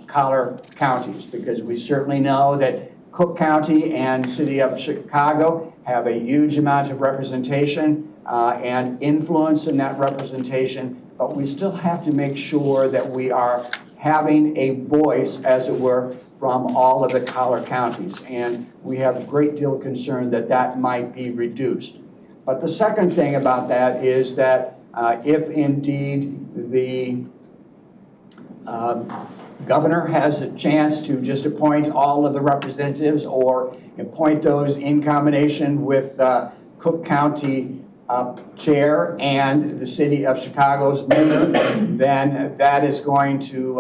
collar counties, because we certainly know that Cook County and City of Chicago have a huge amount of representation and influence in that representation, but we still have to make sure that we are having a voice, as it were, from all of the collar counties. And we have a great deal of concern that that might be reduced. But the second thing about that is that if indeed the governor has a chance to just appoint all of the representatives, or appoint those in combination with Cook County chair and the City of Chicago's mayor, then that is going to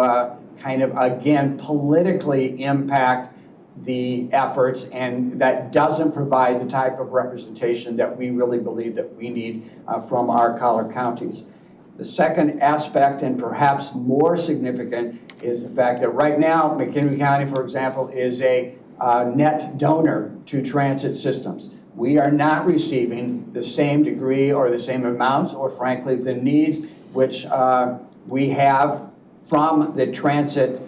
kind of, again, politically impact the efforts, and that doesn't provide the type of representation that we really believe that we need from our collar counties. The second aspect, and perhaps more significant, is the fact that right now, McHenry County, for example, is a net donor to transit systems. We are not receiving the same degree or the same amounts, or frankly, the needs which we have from the transit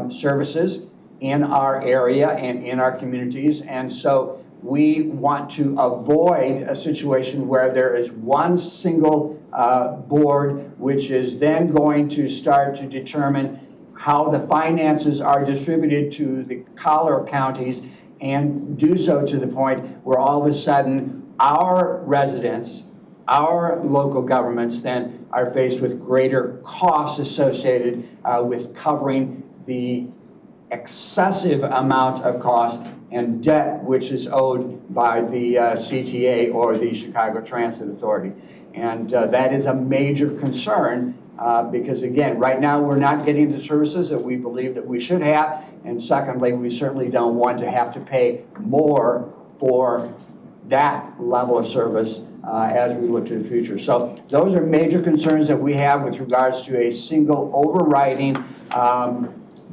services in our area and in our communities. And so we want to avoid a situation where there is one single board which is then going to start to determine how the finances are distributed to the collar counties, and do so to the point where all of a sudden our residents, our local governments, then are faced with greater costs associated with covering the excessive amount of cost and debt which is owed by the CTA or the Chicago Transit Authority. And that is a major concern because, again, right now we're not getting the services that we believe that we should have, and secondly, we certainly don't want to have to pay more for that level of service as we look to the future. So those are major concerns that we have with regards to a single overriding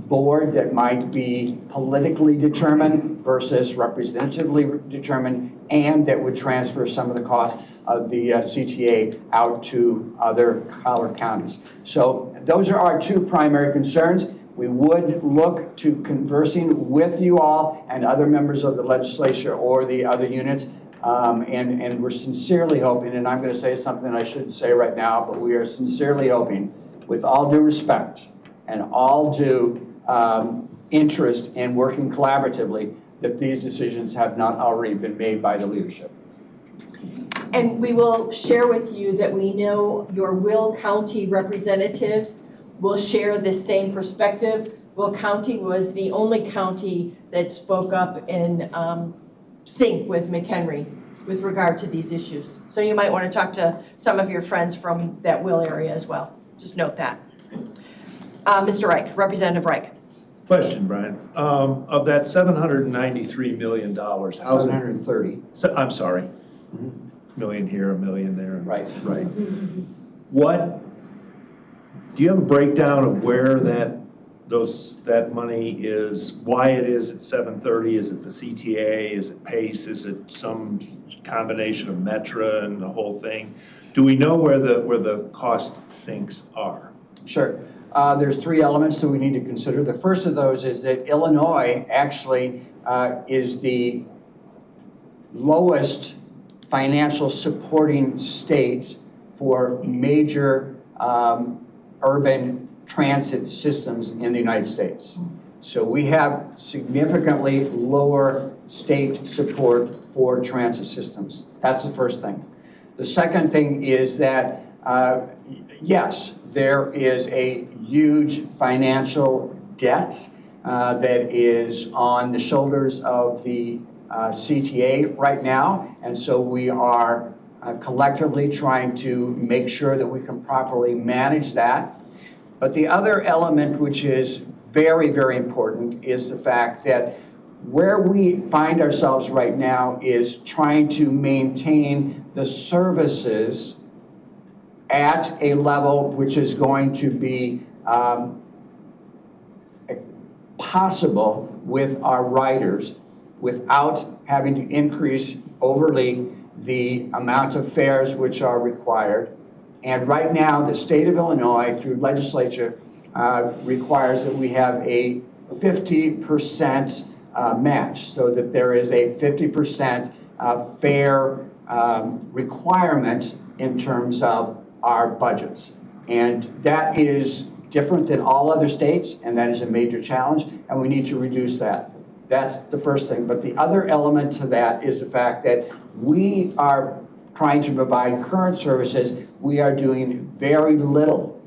board that might be politically determined versus representatively determined, and that would transfer some of the costs of the CTA out to other collar counties. So those are our two primary concerns. We would look to conversing with you all and other members of the legislature or the other units, and we're sincerely hoping, and I'm going to say something I shouldn't say right now, but we are sincerely hoping, with all due respect and all due interest in working collaboratively, that these decisions have not already been made by the leadership.
And we will share with you that we know your Will County representatives will share this same perspective. Will County was the only county that spoke up in sync with McHenry with regard to these issues. So you might want to talk to some of your friends from that Will area as well. Just note that. Mr. Reich, Representative Reich.
Question, Brian. Of that $793 million, how's it?
730.
I'm sorry. Million here, a million there.
Right.
Right. What, do you have a breakdown of where that money is, why it is at 730? Is it the CTA? Is it PACE? Is it some combination of Metra and the whole thing? Do we know where the cost sinks are?
Sure. There's three elements that we need to consider. The first of those is that Illinois actually is the lowest financial supporting states for major urban transit systems in the United States. So we have significantly lower state support for transit systems. That's the first thing. The second thing is that, yes, there is a huge financial debt that is on the shoulders of the CTA right now, and so we are collectively trying to make sure that we can properly manage that. But the other element, which is very, very important, is the fact that where we find ourselves right now is trying to maintain the services at a level which is going to be possible with our riders without having to increase overly the amount of fares which are required. And right now, the state of Illinois, through legislature, requires that we have a 50% match, so that there is a 50% fare requirement in terms of our budgets. And that is different than all other states, and that is a major challenge, and we need to reduce that. That's the first thing. But the other element to that is the fact that we are trying to provide current services. We are doing very little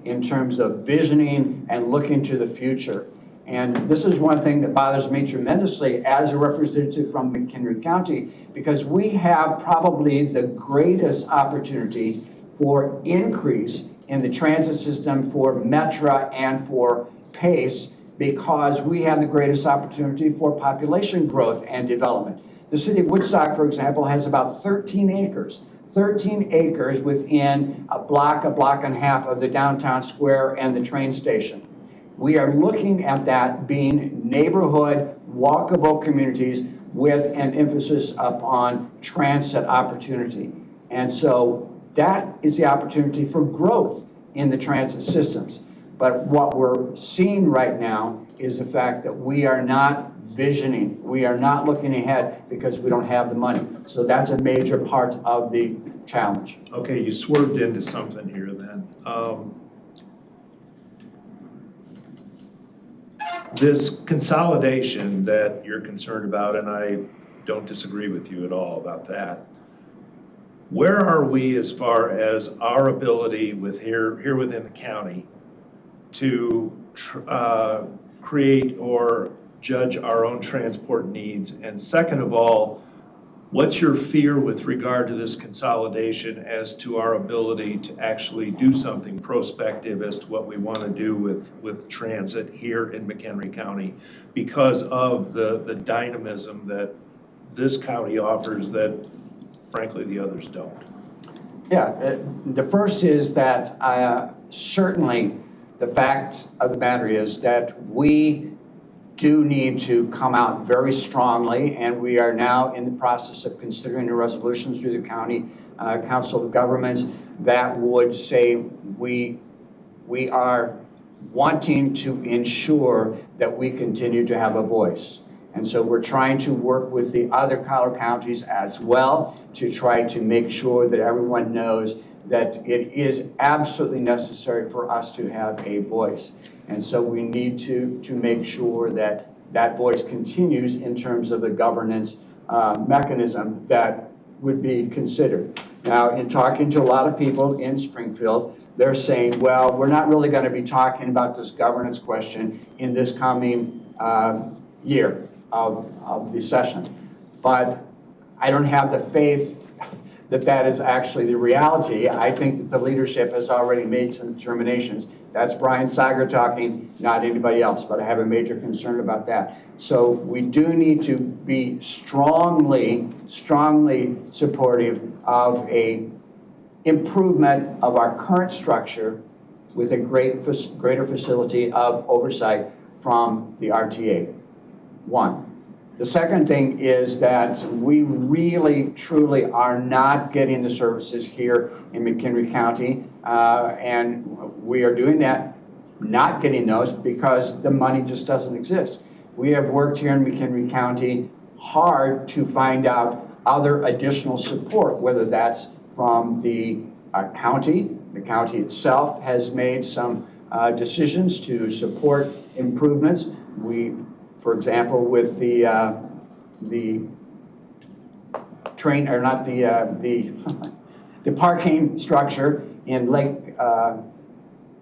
in terms of visioning and looking to the future. And this is one thing that bothers me tremendously as a representative from McHenry County, because we have probably the greatest opportunity for increase in the transit system for Metra and for PACE, because we have the greatest opportunity for population growth and development. The city of Woodstock, for example, has about 13 acres within a block and a half of the downtown square and the train station. We are looking at that being neighborhood, walkable communities with an emphasis upon transit opportunity. And so that is the opportunity for growth in the transit systems. But what we're seeing right now is the fact that we are not visioning. We are not looking ahead because we don't have the money. So that's a major part of the challenge.
Okay, you swerved into something here then. This consolidation that you're concerned about, and I don't disagree with you at all about that, where are we as far as our ability with here within the county to create or judge our own transport needs? And second of all, what's your fear with regard to this consolidation as to our ability to actually do something prospective as to what we want to do with transit here in McHenry County because of the dynamism that this county offers that frankly the others don't?
Yeah, the first is that certainly the fact of the matter is that we do need to come out very strongly, and we are now in the process of considering a resolution through the County Council of Governments that would say we are wanting to ensure that we continue to have a voice. And so we're trying to work with the other Colorado counties as well to try to make sure that everyone knows that it is absolutely necessary for us to have a voice. And so we need to make sure that that voice continues in terms of the governance mechanism that would be considered. Now, in talking to a lot of people in Springfield, they're saying, well, we're not really going to be talking about this governance question in this coming year of the session. But I don't have the faith that that is actually the reality. I think that the leadership has already made some determinations. That's Brian Sager talking, not anybody else, but I have a major concern about that. So we do need to be strongly supportive of a improvement of our current structure with a greater facility of oversight from the RTA. One. The second thing is that we really, truly are not getting the services here in McHenry County, and we are doing that, not getting those because the money just doesn't exist. We have worked here in McHenry County hard to find out other additional support, whether that's from the county. The county itself has made some decisions to support improvements. For example, with the train, or not the parking structure in Lake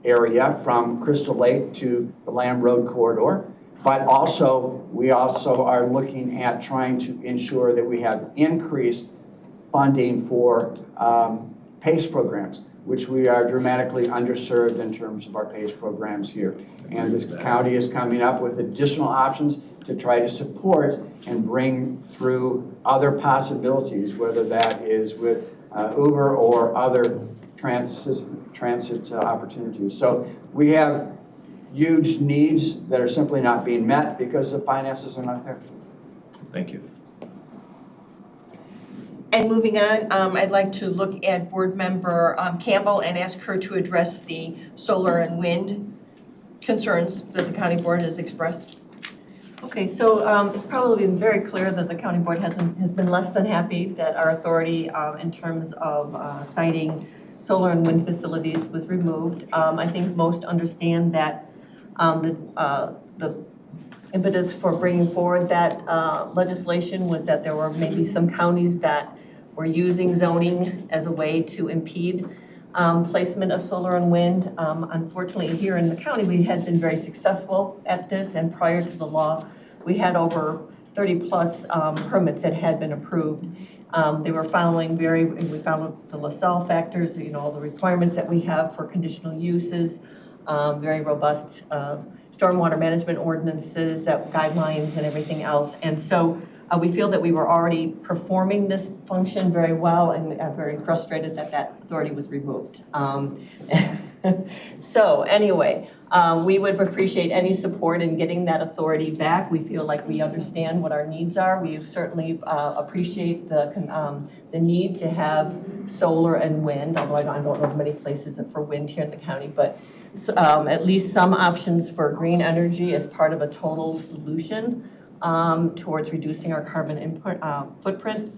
area from Crystal Lake to the Lamb Road corridor. But also, we also are looking at trying to ensure that we have increased funding for PACE programs, which we are dramatically underserved in terms of our PACE programs here. And the county is coming up with additional options to try to support and bring through other possibilities, whether that is with Uber or other transit opportunities. So we have huge needs that are simply not being met because the finances are not there.
Thank you.
And moving on, I'd like to look at Board Member Campbell and ask her to address the solar and wind concerns that the County Board has expressed.
Okay, so it's probably been very clear that the County Board has been less than happy that our authority in terms of citing solar and wind facilities was removed. I think most understand that the impetus for bringing forward that legislation was that there were maybe some counties that were using zoning as a way to impede placement of solar and wind. Unfortunately, here in the county, we had been very successful at this, and prior to the law, we had over 30 plus permits that had been approved. They were following we followed the LaSalle factors, all the requirements that we have for conditional uses, very robust stormwater management ordinances, guidelines and everything else. And so we feel that we were already performing this function very well, and I'm very frustrated that that authority was removed. So anyway, we would appreciate any support in getting that authority back. We feel like we understand what our needs are. We certainly appreciate the need to have solar and wind, although I don't know of many places for wind here in the county, but at least some options for green energy as part of a total solution towards reducing our carbon footprint.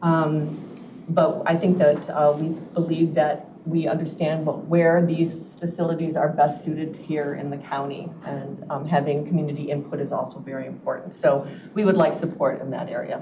But I think that we believe that we understand where these facilities are best suited here in the county, and having community input is also very important. So we would like support in that area.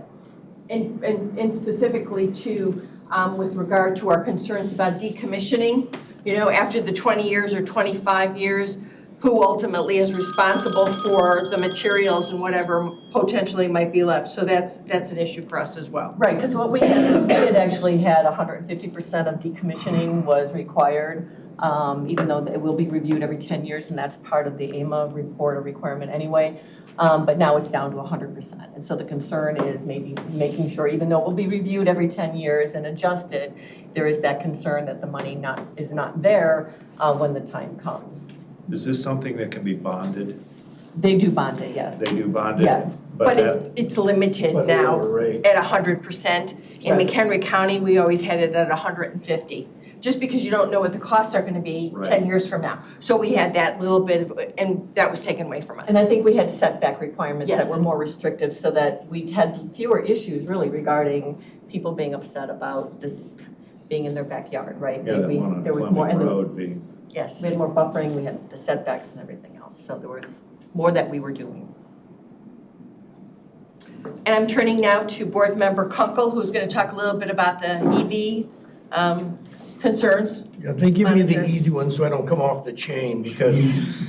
And specifically too, with regard to our concerns about decommissioning, after the 20 years or 25 years, who ultimately is responsible for the materials and whatever potentially might be left. So that's an issue for us as well.
Right, because what we had was we had actually had 150% of decommissioning was required even though it will be reviewed every 10 years, and that's part of the AMA report or requirement anyway. But now it's down to 100%. And so the concern is maybe making sure, even though it will be reviewed every 10 years and adjusted, there is that concern that the money is not there when the time comes.
Is this something that can be bonded?
They do bond it, yes.
They do bond it?
Yes.
But it's limited
But
now
lower rate.
at 100%. In McHenry County, we always had it at 150, just because you don't know what the costs are gonna be
Right.
10 years from now. So we had that little bit of, and that was taken away from us.
And I think we had setback requirements that
Yes.
were more restrictive so that we had fewer issues really regarding people being upset about this being in their backyard, right?
Yeah, that one on
There was more,
Fleming
and
Road being,
Yes.
we had more buffering, we had the setbacks and everything else. So there was more that we were doing.
And I'm turning now to Board Member Kunkel, who's gonna talk a little bit about the EV concerns.
Yeah, they give me the
Monitor.
easy one so I don't come off the chain because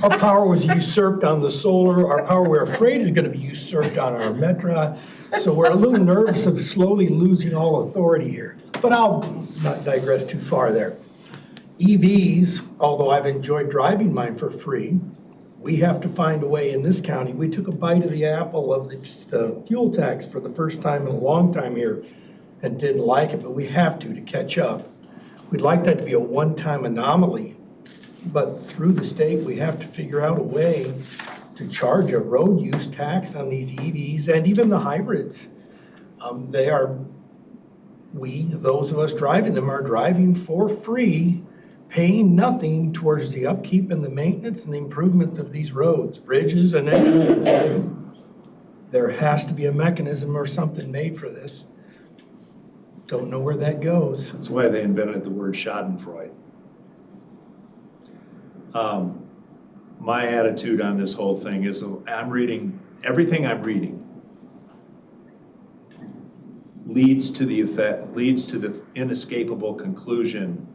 our power was usurped on the solar. Our power we're afraid is going to be usurped on our Metra. So we're a little nervous of slowly losing all authority here. But I'll not digress too far there. EVs, although I've enjoyed driving mine for free, we have to find a way in this county. We took a bite of the apple of the fuel tax for the first time in a long time here and didn't like it, but we have to catch up. We'd like that to be a one-time anomaly, but through the state, we have to figure out a way to charge a road use tax on these EVs and even the hybrids. Those of us driving them are driving for free, paying nothing towards the upkeep and the maintenance and the improvements of these roads, bridges, and everything. There has to be a mechanism or something made for this. Don't know where that goes.
that's why they invented the word schadenfreude. My attitude on this whole thing is everything I'm reading leads to the inescapable conclusion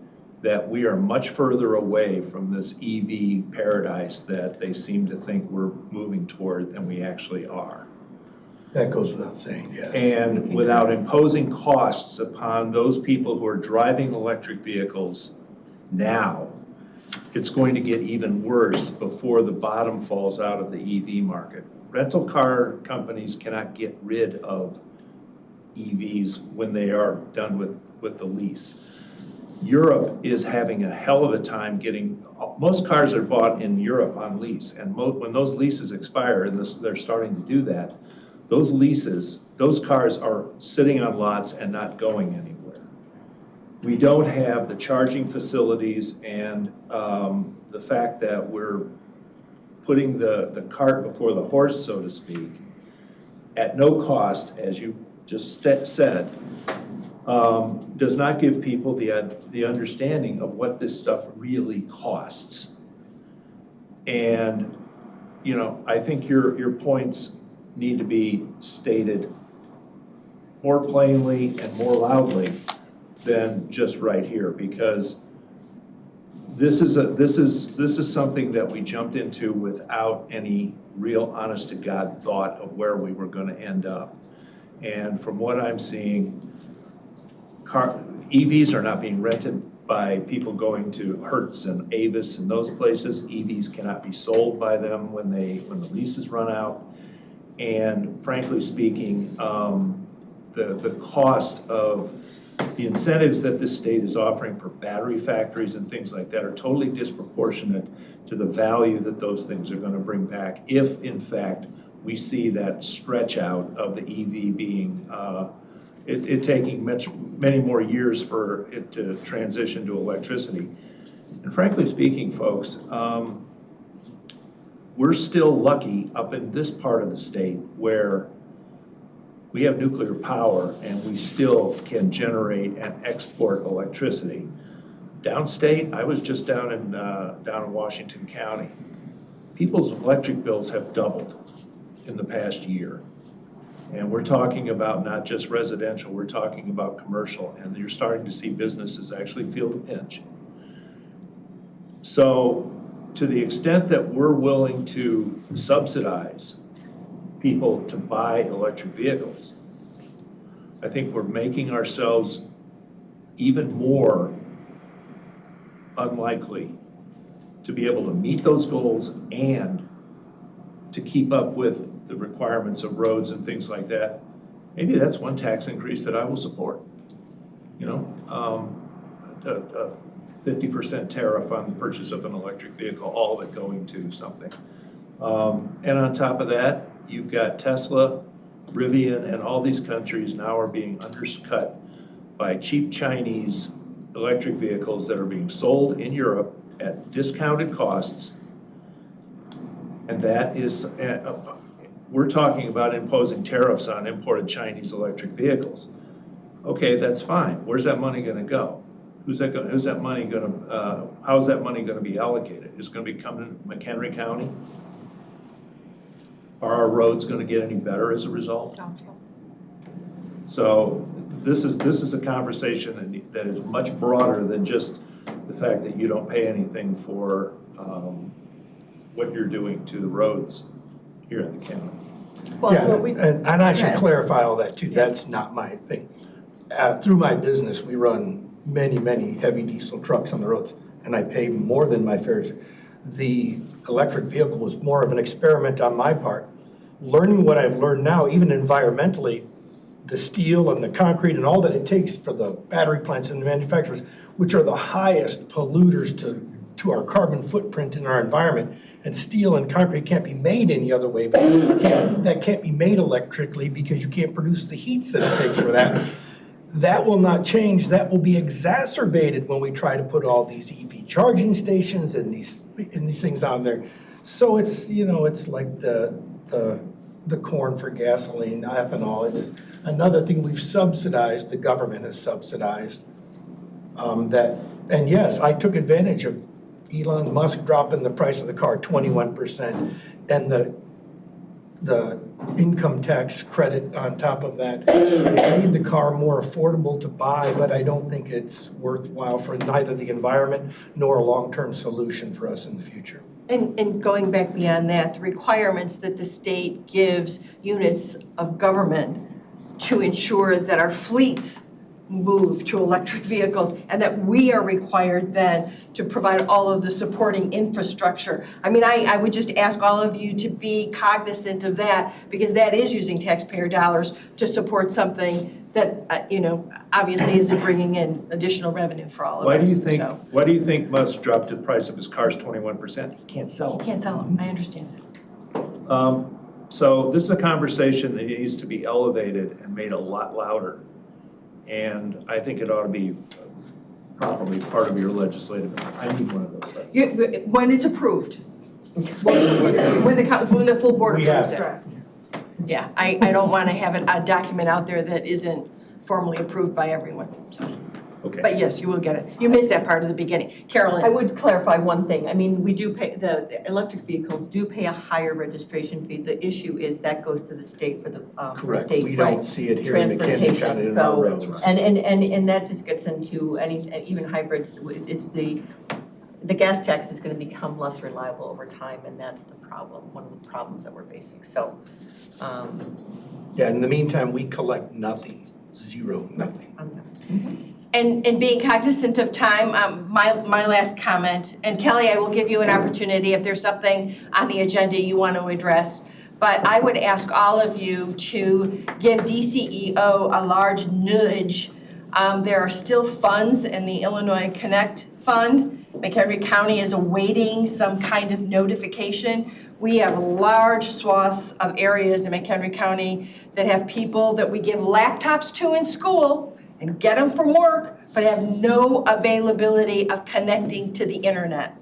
that we are much further away from this EV paradise that they seem to think we're moving toward than we actually are.
That goes without saying, yes.
And without imposing costs upon those people who are driving electric vehicles now, it's going to get even worse before the bottom falls out of the EV market. Rental car companies cannot get rid of EVs when they are done with the lease. Europe is having a hell of a time most cars are bought in Europe on lease, and when those leases expire, and they're starting to do that, those cars are sitting on lots and not going anywhere. We don't have the charging facilities and the fact that we're putting the cart before the horse, so to speak, at no cost, as you just said, does not give people the understanding of what this stuff really costs. And, I think your points need to be stated more plainly and more loudly than just right here, because this is something that we jumped into without any real honest to God thought of where we were going to end up. And from what I'm seeing, EVs are not being rented by people going to Hertz and Avis and those places. EVs cannot be sold by them when the leases run out. And frankly speaking, the cost of the incentives that this state is offering for battery factories and things like that are totally disproportionate to the value that those things are going to bring back if, in fact, we see that stretch out of the EV being, it taking many more years for it to transition to electricity. And frankly speaking, folks, we're still lucky up in this part of the state where we have nuclear power and we still can generate and export electricity. Downstate, I was just down in Washington County. People's electric bills have doubled in the past year. And we're talking about not just residential, we're talking about commercial, and you're starting to see businesses actually feel the pinch. So to the extent that we're willing to subsidize people to buy electric vehicles, I think we're making ourselves even more unlikely to be able to meet those goals and to keep up with the requirements of roads and things like that, maybe that's one tax increase that I will support. You know, a 50% tariff on the purchase of an electric vehicle, all of it going to something. And on top of that, you've got Tesla, Rivian, and all these countries now are being undercut by cheap Chinese electric vehicles that are being sold in Europe at discounted costs. And that is, we're talking about imposing tariffs on imported Chinese electric vehicles. Okay, that's fine. Where's that money gonna go? How's that money gonna be allocated? Is it gonna be coming to McHenry County? Are our roads gonna get any better as a result? So this is a conversation that is much broader than just the fact that you don't pay anything for what you're doing to the roads here in the county.
Yeah, and I should clarify all that too. That's not my thing. Through my business, we run many heavy diesel trucks on the roads, and I pay more than my fair share. The electric vehicle was more of an experiment on my part. Learning what I've learned now, even environmentally, the steel and the concrete and all that it takes for the battery plants and the manufacturers, which are the highest polluters to our carbon footprint in our environment. And steel and concrete can't be made any other way, but that can't be made electrically because you can't produce the heats that it takes for that. That will not change. That will be exacerbated when we try to put all these EV charging stations and these things on there. So it's, you know, it's like the corn for gasoline, ethanol. It's another thing we've subsidized. The government has subsidized that. And yes, I took advantage of Elon Musk dropping the price of the car 21%, and the income tax credit on top of that. It made the car more affordable to buy, but I don't think it's worthwhile for neither the environment nor a long-term solution for us in the future.
And going back beyond that, the requirements that the state gives units of government to ensure that our fleets move to electric vehicles, and that we are required then to provide all of the supporting infrastructure. I mean, I would just ask all of you to be cognizant of that, because that is using taxpayer dollars to support something that, you know, obviously isn't bringing in additional revenue for all of us.
Why do you think Musk dropped the price of his cars 21%? He can't sell them.
He can't sell them, I understand that.
So this is a conversation that needs to be elevated and made a lot louder. And I think it ought to be probably part of your legislative. I need one of those.
When it's approved. When the full board approves it. Yeah, I don't want to have a document out there that isn't formally approved by everyone. So.
Okay.
But yes, you will get it. You missed that part of the beginning. Carolyn.
I would clarify one thing. I mean, we do pay, the electric vehicles do pay a higher registration fee. The issue is that goes to the state for the
Correct.
state
We don't see it here in McHenry County in our roads.
And that just gets into even hybrids. It's the gas tax is going to become less reliable over time, and that's the problem. One of the problems that we're facing. So.
Yeah. In the meantime, we collect nothing, zero, nothing.
And being cognizant of time, my last comment, and Kelly, I will give you an opportunity if there's something on the agenda you want to address, but I would ask all of you to give DCEO a large nudge. There are still funds in the Illinois Connect Fund. McHenry County is awaiting some kind of notification. We have large swaths of areas in McHenry County that have people that we give laptops to in school and get them from work, but have no availability of connecting to the internet.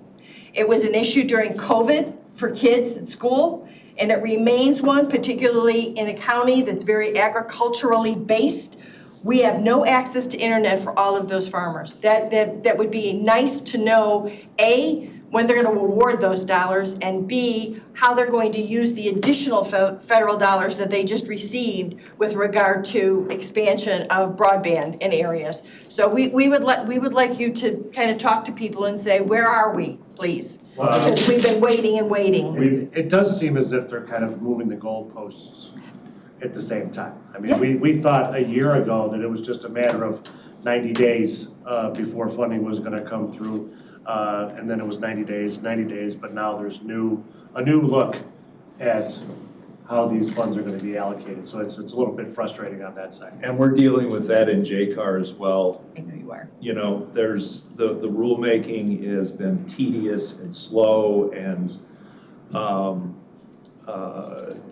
It was an issue during COVID for kids at school, and it remains one, particularly in a county that's very agriculturally based. We have no access to internet for all of those farmers. That would be nice to know, A, when they're going to award those dollars, and B, how they're going to use the additional federal dollars that they just received with regard to expansion of broadband in areas. So we would like you to kind of talk to people and say, where are we, please? Because we've been waiting and waiting.
It does seem as if they're kind of moving the goalposts at the same time. I mean, we thought a year ago that it was just a matter of 90 days before funding was going to come through. And then it was 90 days, but now there's a new look at how these funds are going to be allocated. So it's a little bit frustrating on that side.
And we're dealing with that in JCAR as well.
I know you are.
You know, there's, the rulemaking has been tedious and slow and,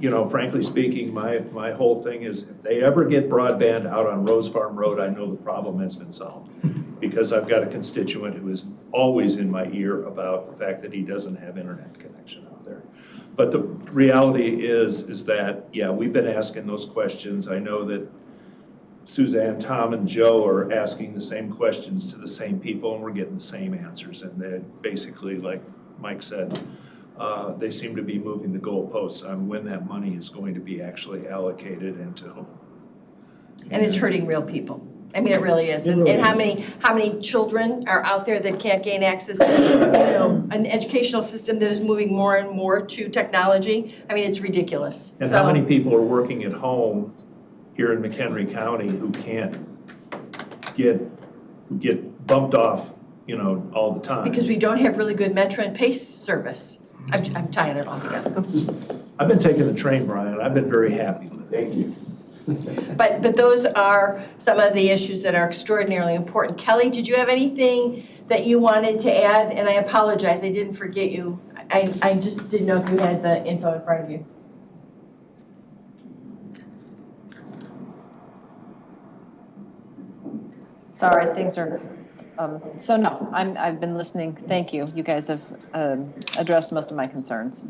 you know, frankly speaking, my whole thing is if they ever get broadband out on Rose Farm Road, I know the problem has been solved. Because I've got a constituent who is always in my ear about the fact that he doesn't have internet connection out there. But the reality is that, yeah, we've been asking those questions. I know that Suzanne, Tom, and Joe are asking the same questions to the same people, and we're getting the same answers. And they're basically, like Mike said, they seem to be moving the goalposts on when that money is going to be actually allocated and to whom.
And it's hurting real people. I mean, it really is. And how many children are out there that can't gain access to, you know, an educational system that is moving more and more to technology? I mean, it's ridiculous.
And how many people are working at home here in McHenry County who can't get bumped off, you know, all the time?
Because we don't have really good Metro and Pace service. I'm tying it all together.
I've been taking the train, Brian. I've been very happy with it.
Thank you.
But those are some of the issues that are extraordinarily important. Kelly, did you have anything that you wanted to add? And I apologize, I didn't forget you. I just didn't know if you had the info in front of you.
Sorry, things are, so no, I've been listening. Thank you. You guys have addressed most of my concerns.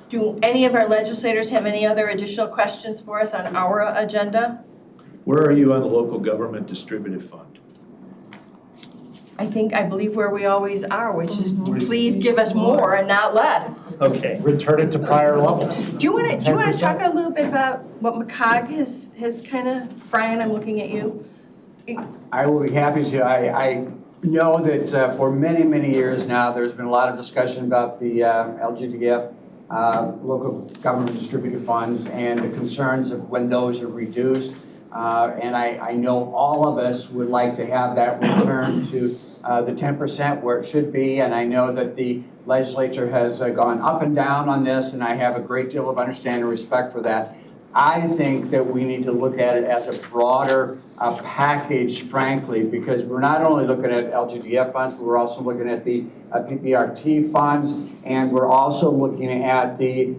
Do any of our legislators have any other additional questions for us on our agenda?
Where are you on the local government distributive fund?
I believe where we always are, which is please give us more and not less.
Okay.
Return it to prior levels.
Do you want to talk a little bit about what McCog has kind of, Brian, I'm looking at you.
I will be happy to. I know that for many, many years now, there's been a lot of discussion about the LGDF, local government distributed funds, and the concerns of when those are reduced. And I know all of us would like to have that return to the 10% where it should be. And I know that the legislature has gone up and down on this, and I have a great deal of understanding and respect for that. I think that we need to look at it as a broader package, frankly, because we're not only looking at LGDF funds, but we're also looking at the PPRT funds, and we're also looking at the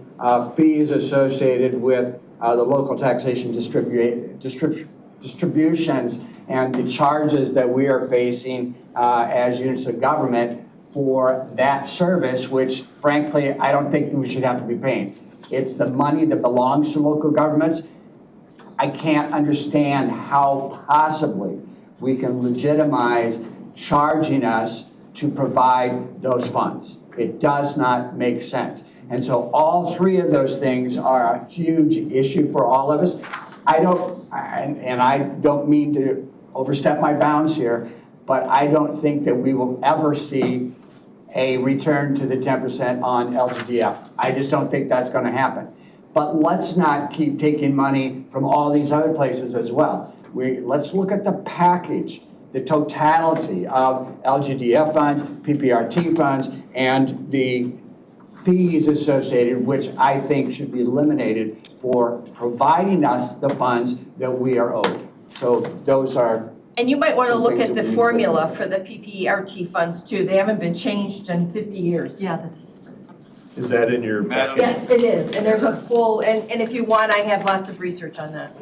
fees associated with the local taxation distributions and the charges that we are facing as units of government for that service, which, frankly, I don't think we should have to be paying. It's the money that belongs to local governments. I can't understand how possibly we can legitimize charging us to provide those funds. It does not make sense. And so all three of those things are a huge issue for all of us. I don't mean to overstep my bounds here, but I don't think that we will ever see a return to the 10% on LGDF. I just don't think that's going to happen. But let's not keep taking money from all these other places as well. Let's look at the package, the totality of LGDF funds, PPRT funds, and the fees associated, which I think should be eliminated for providing us the funds that we are owed. So those are.
And you might want to look at the formula for the PPRT funds too. They haven't been changed in 50 years.
Yeah, that is.
Is that in your package?
Yes, it is. And there's a full, and if you want, I have lots of research on that.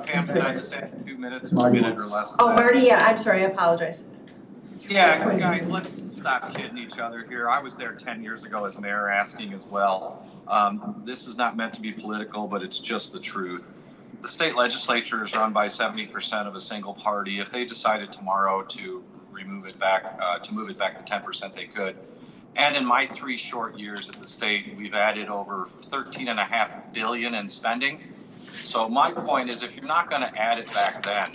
Pam, can I just add 2 minutes,
Marty.
1 minute or less?
Oh, Marty, yeah, I'm sorry, I apologize.
Yeah, guys, let's stop kidding each other here. I was there 10 years ago as mayor asking as well. This is not meant to be political, but it's just the truth. The state legislature is run by 70% of a single party. If they decided tomorrow to move it back to 10%, they could. And in my 3 short years at the state, we've added over $13.5 billion in spending. So my point is, if you're not going to add it back then,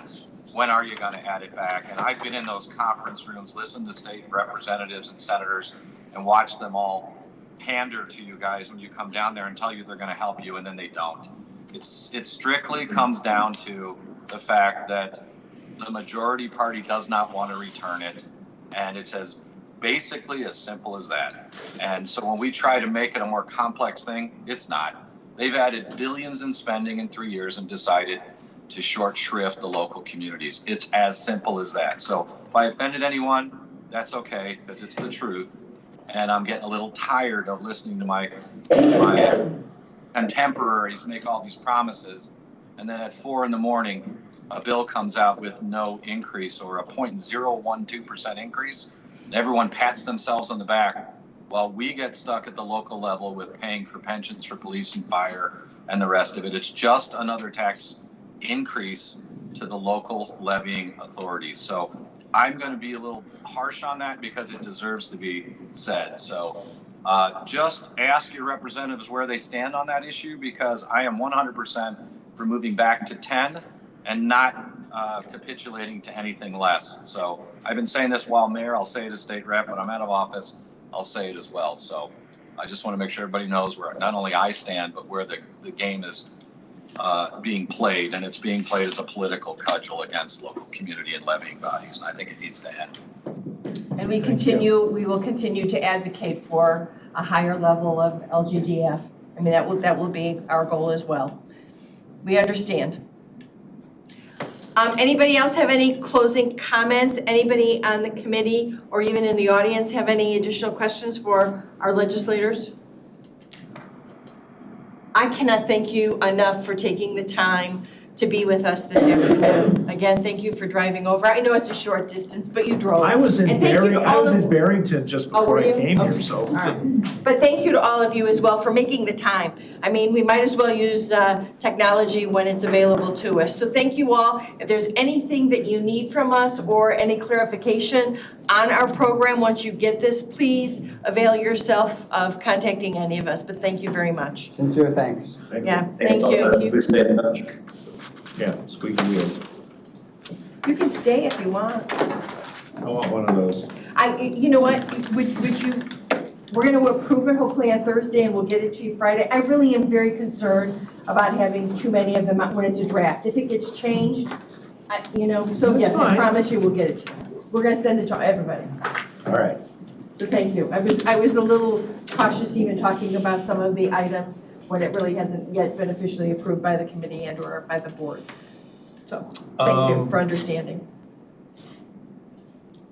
when are you going to add it back? And I've been in those conference rooms, listened to state representatives and senators, and watched them all pander to you guys when you come down there and tell you they're going to help you, and then they don't. It strictly comes down to the fact that the majority party does not want to return it. And it's basically as simple as that. And so when we try to make it a more complex thing, it's not. They've added billions in spending in 3 years and decided to short shrift the local communities. It's as simple as that. So if I offended anyone, that's okay, because it's the truth. And I'm getting a little tired of listening to my contemporaries make all these promises. And then at 4 a.m, a bill comes out with no increase or a 0.012% increase. And everyone pats themselves on the back while we get stuck at the local level with paying for pensions for police and fire and the rest of it. It's just another tax increase to the local levying authorities. So I'm going to be a little harsh on that because it deserves to be said. So just ask your representatives where they stand on that issue, because I am 100% for moving back to 10 and not capitulating to anything less. So I've been saying this while mayor, I'll say it as state rep. When I'm out of office, I'll say it as well. So I just want to make sure everybody knows where not only I stand, but where the game is being played, and it's being played as a political cudgel against local community and levying bodies, and I think it needs to end.
And we will continue to advocate for a higher level of LGDF. I mean, that will be our goal as well. We understand. Anybody else have any closing comments? Anybody on the committee or even in the audience have any additional questions for our legislators? I cannot thank you enough for taking the time to be with us this afternoon. Again, thank you for driving over. I know it's a short distance, but you drove.
I was in Barrington just before I came
Okay.
here, so.
All right. But thank you to all of you as well for making the time. I mean, we might as well use technology when it's available to us. So thank you all. If there's anything that you need from us or any clarification on our program, once you get this, please avail yourself of contacting any of us. But thank you very much.
Sincere thanks.
Thank
Yeah,
you.
thank you.
Please stay in touch.
Yeah, squeaky wheels.
You can stay if you want.
I want one of those.
You know what, would you, we're gonna approve it hopefully on Thursday and we'll get it to you Friday. I really am very concerned about having too many of them when it's a draft. If it gets changed, so yes, I promise you we'll get it to you. We're gonna send it to everybody.
All right.
So thank you. I was a little cautious even talking about some of the items when it really hasn't yet been officially approved by the committee and or by the board. So thank you for understanding.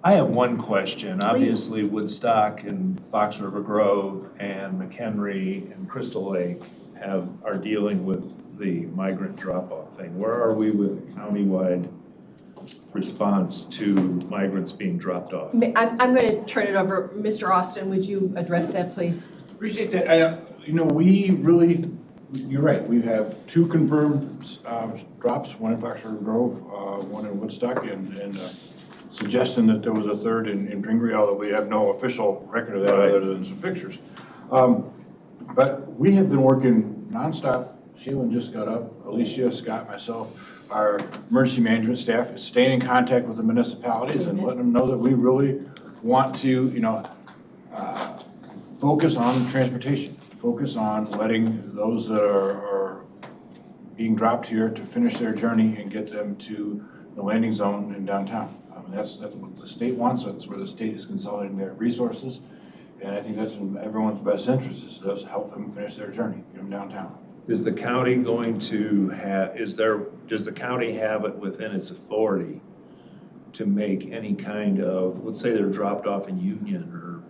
I have one question. Please. Obviously, Woodstock and Fox River Grove and McHenry and Crystal Lake are dealing with the migrant drop-off thing. Where are we with the countywide response to migrants being dropped off?
I'm going to turn it over. Mr. Austin, would you address that, please?
Appreciate that. You're right. We have 2 confirmed drops, one in Fox River Grove, one in Woodstock, and suggestion that there was a third in Pingree, although we have no official record of that other than some pictures. But we have been working nonstop. Sheila just got up, Alicia, Scott, myself, our emergency management staff is staying in contact with the municipalities and letting them know that we really want to, focus on transportation, focus on letting those that are being dropped here to finish their journey and get them to the landing zone in downtown. That's what the state wants. That's where the state is consolidating their resources. And I think that's in everyone's best interest, is to help them finish their journey, get them downtown.
Is the county going to have, does the county have it within its authority to make any kind of, let's say they're dropped off in Union or,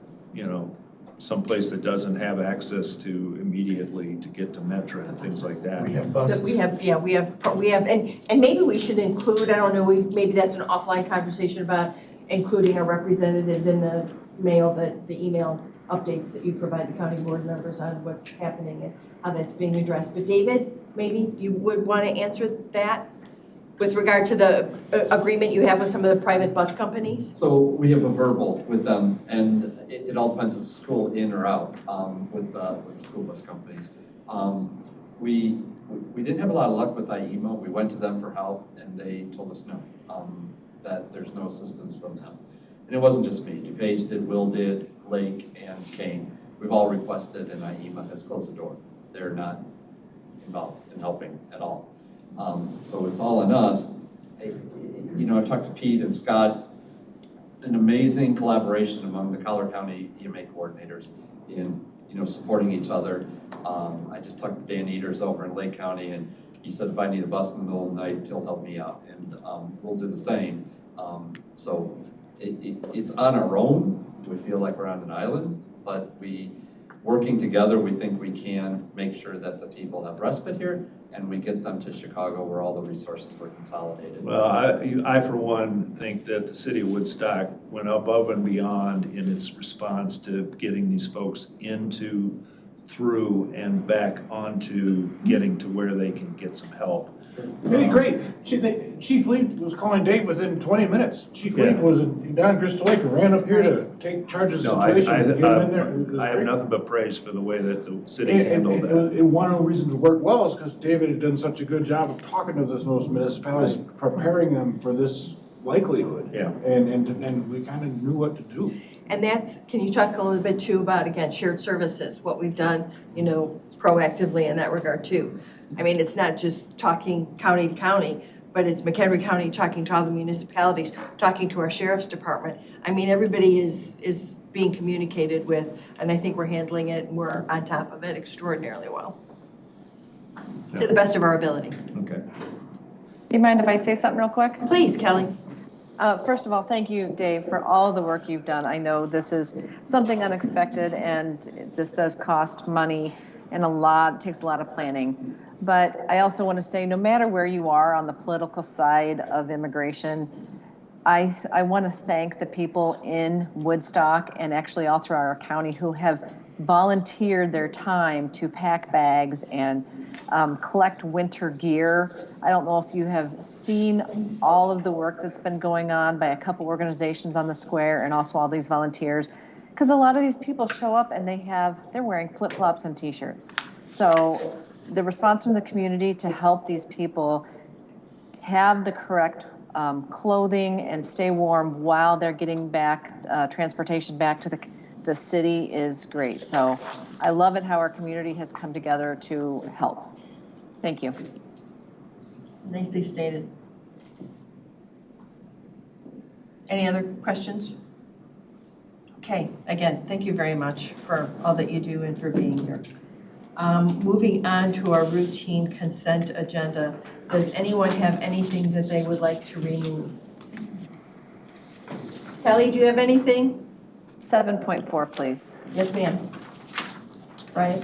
someplace that doesn't have access to immediately to get to Metra and things like that?
We have buses.
We have, and maybe we should include, I don't know, maybe that's an offline conversation about including our representatives in the email updates that you provide the county board members on what's happening and how that's being addressed. But David, maybe you would want to answer that with regard to the agreement you have with some of the private bus companies?
So we have a verbal with them, and it all depends if school in or out with the school bus companies. We didn't have a lot of luck with IEMA. We went to them for help, and they told us no, that there's no assistance from them. And it wasn't just me. DuPage did, Will did, Lake, and Kane. We've all requested, and IEMA has closed the door. They're not involved in helping at all. So it's all on us. I've talked to Pete and Scott, an amazing collaboration among the Collier County EMA coordinators in, supporting each other. I just talked to Dan Eaters over in Lake County, and he said if I need a bus in the middle of the night, he'll help me out, and we'll do the same. So it's on our own. We feel like we're on an island, but working together, we think we can make sure that the people have respite here, and we get them to Chicago where all the resources were consolidated.
Well, I for one think that the city of Woodstock went above and beyond in its response to getting these folks through and back onto getting to where they can get some help.
Really great. Chief Lee was calling Dave within 20 minutes. Chief Lee was down Crystal Lake and ran up here to take charge of the situation. and get him in there.
I have nothing but praise for the way that the city handled that.
And one of the reasons it worked well is because David had done such a good job of talking to those municipalities, preparing them for this likelihood.
Yeah.
And we kind of knew what to do.
And can you talk a little bit too about, again, shared services, what we've done, proactively in that regard too? I mean, it's not just talking county to county, but it's McHenry County talking to all the municipalities, talking to our sheriff's department. I mean, everybody is being communicated with, and I think we're handling it and we're on top of it extraordinarily well, to the best of our ability.
Okay.
Do you mind if I say something real quick?
Please, Kelly.
First of all, thank you, Dave, for all the work you've done. I know this is something unexpected, and this does cost money and takes a lot of planning. But I also want to say, no matter where you are on the political side of immigration, I want to thank the people in Woodstock and actually all throughout our county who have volunteered their time to pack bags and collect winter gear. I don't know if you have seen all of the work that's been going on by a couple organizations on the square and also all these volunteers, because a lot of these people show up and they're wearing flip-flops and t-shirts. So the response from the community to help these people have the correct clothing and stay warm while they're getting back transportation back to the city is great. So I love it how our community has come together to help. Thank you.
Nicely stated. Any other questions? Okay, again, thank you very much for all that you do and for being here. Moving on to our routine consent agenda. Does anyone have anything that they would like to remove? Kelly, do you have anything?
7.4, please.
Yes, ma'am. Brian?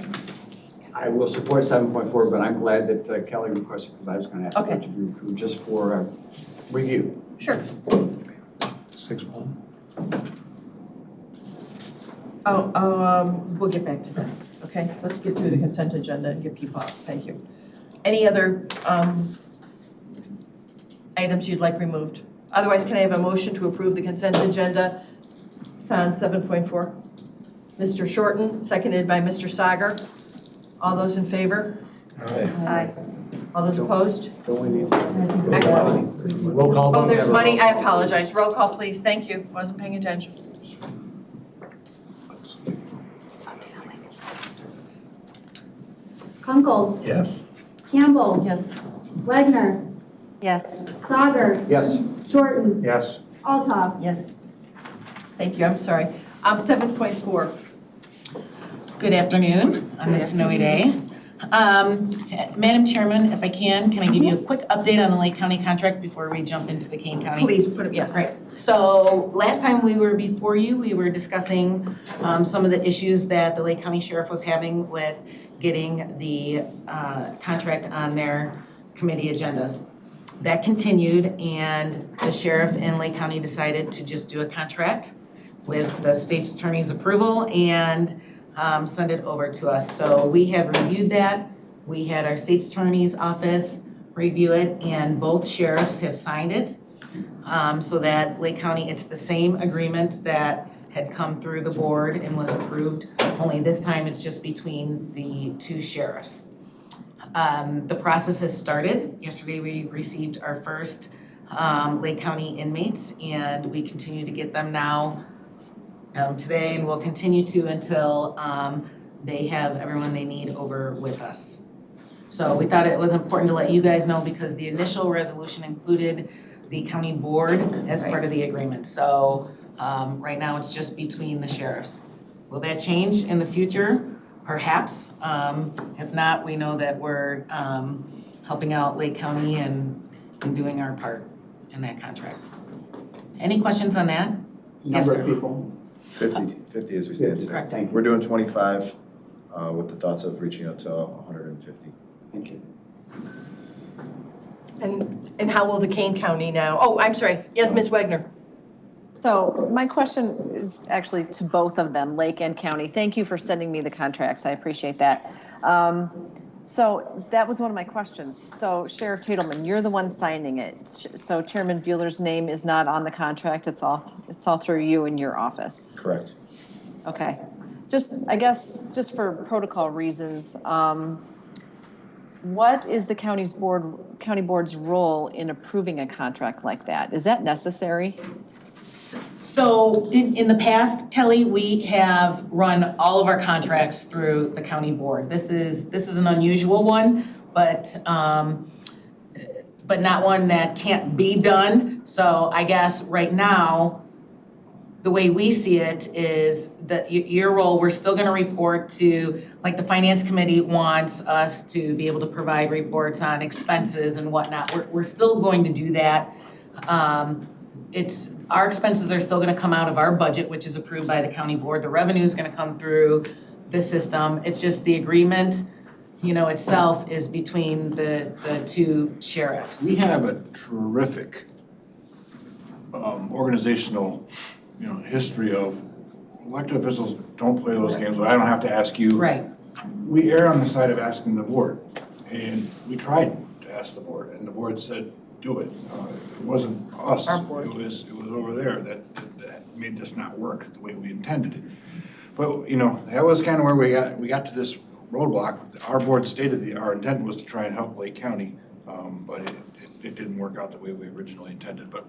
I will support 7.4, but I'm glad that Kelly requested, because I was going to ask
Okay.
her to be approved just for review.
Sure.
6.1.
We'll get back to that. Okay, let's get through the consent agenda and get people out. Thank you. Any other items you'd like removed? Otherwise, can I have a motion to approve the consent agenda? Sans 7.4. Mr. Shorten, seconded by Mr. Sager. All those in favor?
Aye.
All those opposed?
Don't we need
Excellent.
roll call?
Oh, there's money. I apologize. Roll call, please. Thank you. Wasn't paying attention.
Kunkel,
Yes.
Campbell,
Yes.
Wagner,
Yes.
Sauger,
Yes.
Shorten,
Yes.
Altough.
Yes. Thank you. I'm sorry. 7.4.
Good afternoon on this snowy day. Madam Chairman, if I can I give you a quick update on the Lake County contract before we jump into the Kane County?
Please put it, yes.
Right. So last time we were before you, we were discussing some of the issues that the Lake County Sheriff was having with getting the contract on their committee agendas. That continued, and the sheriff in Lake County decided to just do a contract with the state's attorney's approval and send it over to us. So we have reviewed that. We had our state's attorney's office review it, and both sheriffs have signed it. So that Lake County, it's the same agreement that had come through the board and was approved, only this time it's just between the two sheriffs. The process has started. Yesterday we received our first Lake County inmates, and we continue to get them now today, and we'll continue to until they have everyone they need over with us. So we thought it was important to let you guys know because the initial resolution included the county board as part of the agreement. So right now it's just between the sheriffs. Will that change in the future? Perhaps. If not, we know that we're helping out Lake County and doing our part in that contract. Any questions on that? Yes,
Number
sir.
of people?
50 as we stand today.
Correct.
Thank you.
We're doing 25 with the thoughts of reaching out to 150.
Thank you.
And how will the Kane County now, oh, I'm sorry, yes, Ms. Wagner.
So my question is actually to both of them, Lake and County. Thank you for sending me the contracts. I appreciate that. So that was one of my questions. So Sheriff Tatelman, you're the one signing it. So Chairman Bueller's name is not on the contract. It's all through you and your office.
Correct.
Okay. I guess just for protocol reasons, what is the county board's role in approving a contract like that? Is that necessary?
So in the past, Kelly, we have run all of our contracts through the county board. This is an unusual one, but not one that can't be done. So I guess right now, the way we see it is that your role, we're still gonna report to, like the finance committee wants us to be able to provide reports on expenses and whatnot. We're still going to do that. Our expenses are still gonna come out of our budget, which is approved by the county board. The revenue is gonna come through the system. It's just the agreement, itself is between the two sheriffs.
We have a terrific organizational, history of elected officials don't play those games. I don't have to ask you.
Right.
We err on the side of asking the board, and we tried to ask the board, and the board said, do it. It wasn't us.
Our board.
It was over there that made this not work the way we intended it. But, that was kind of where we got to this roadblock. Our board stated our intent was to try and help Lake County, but it didn't work out the way we originally intended. But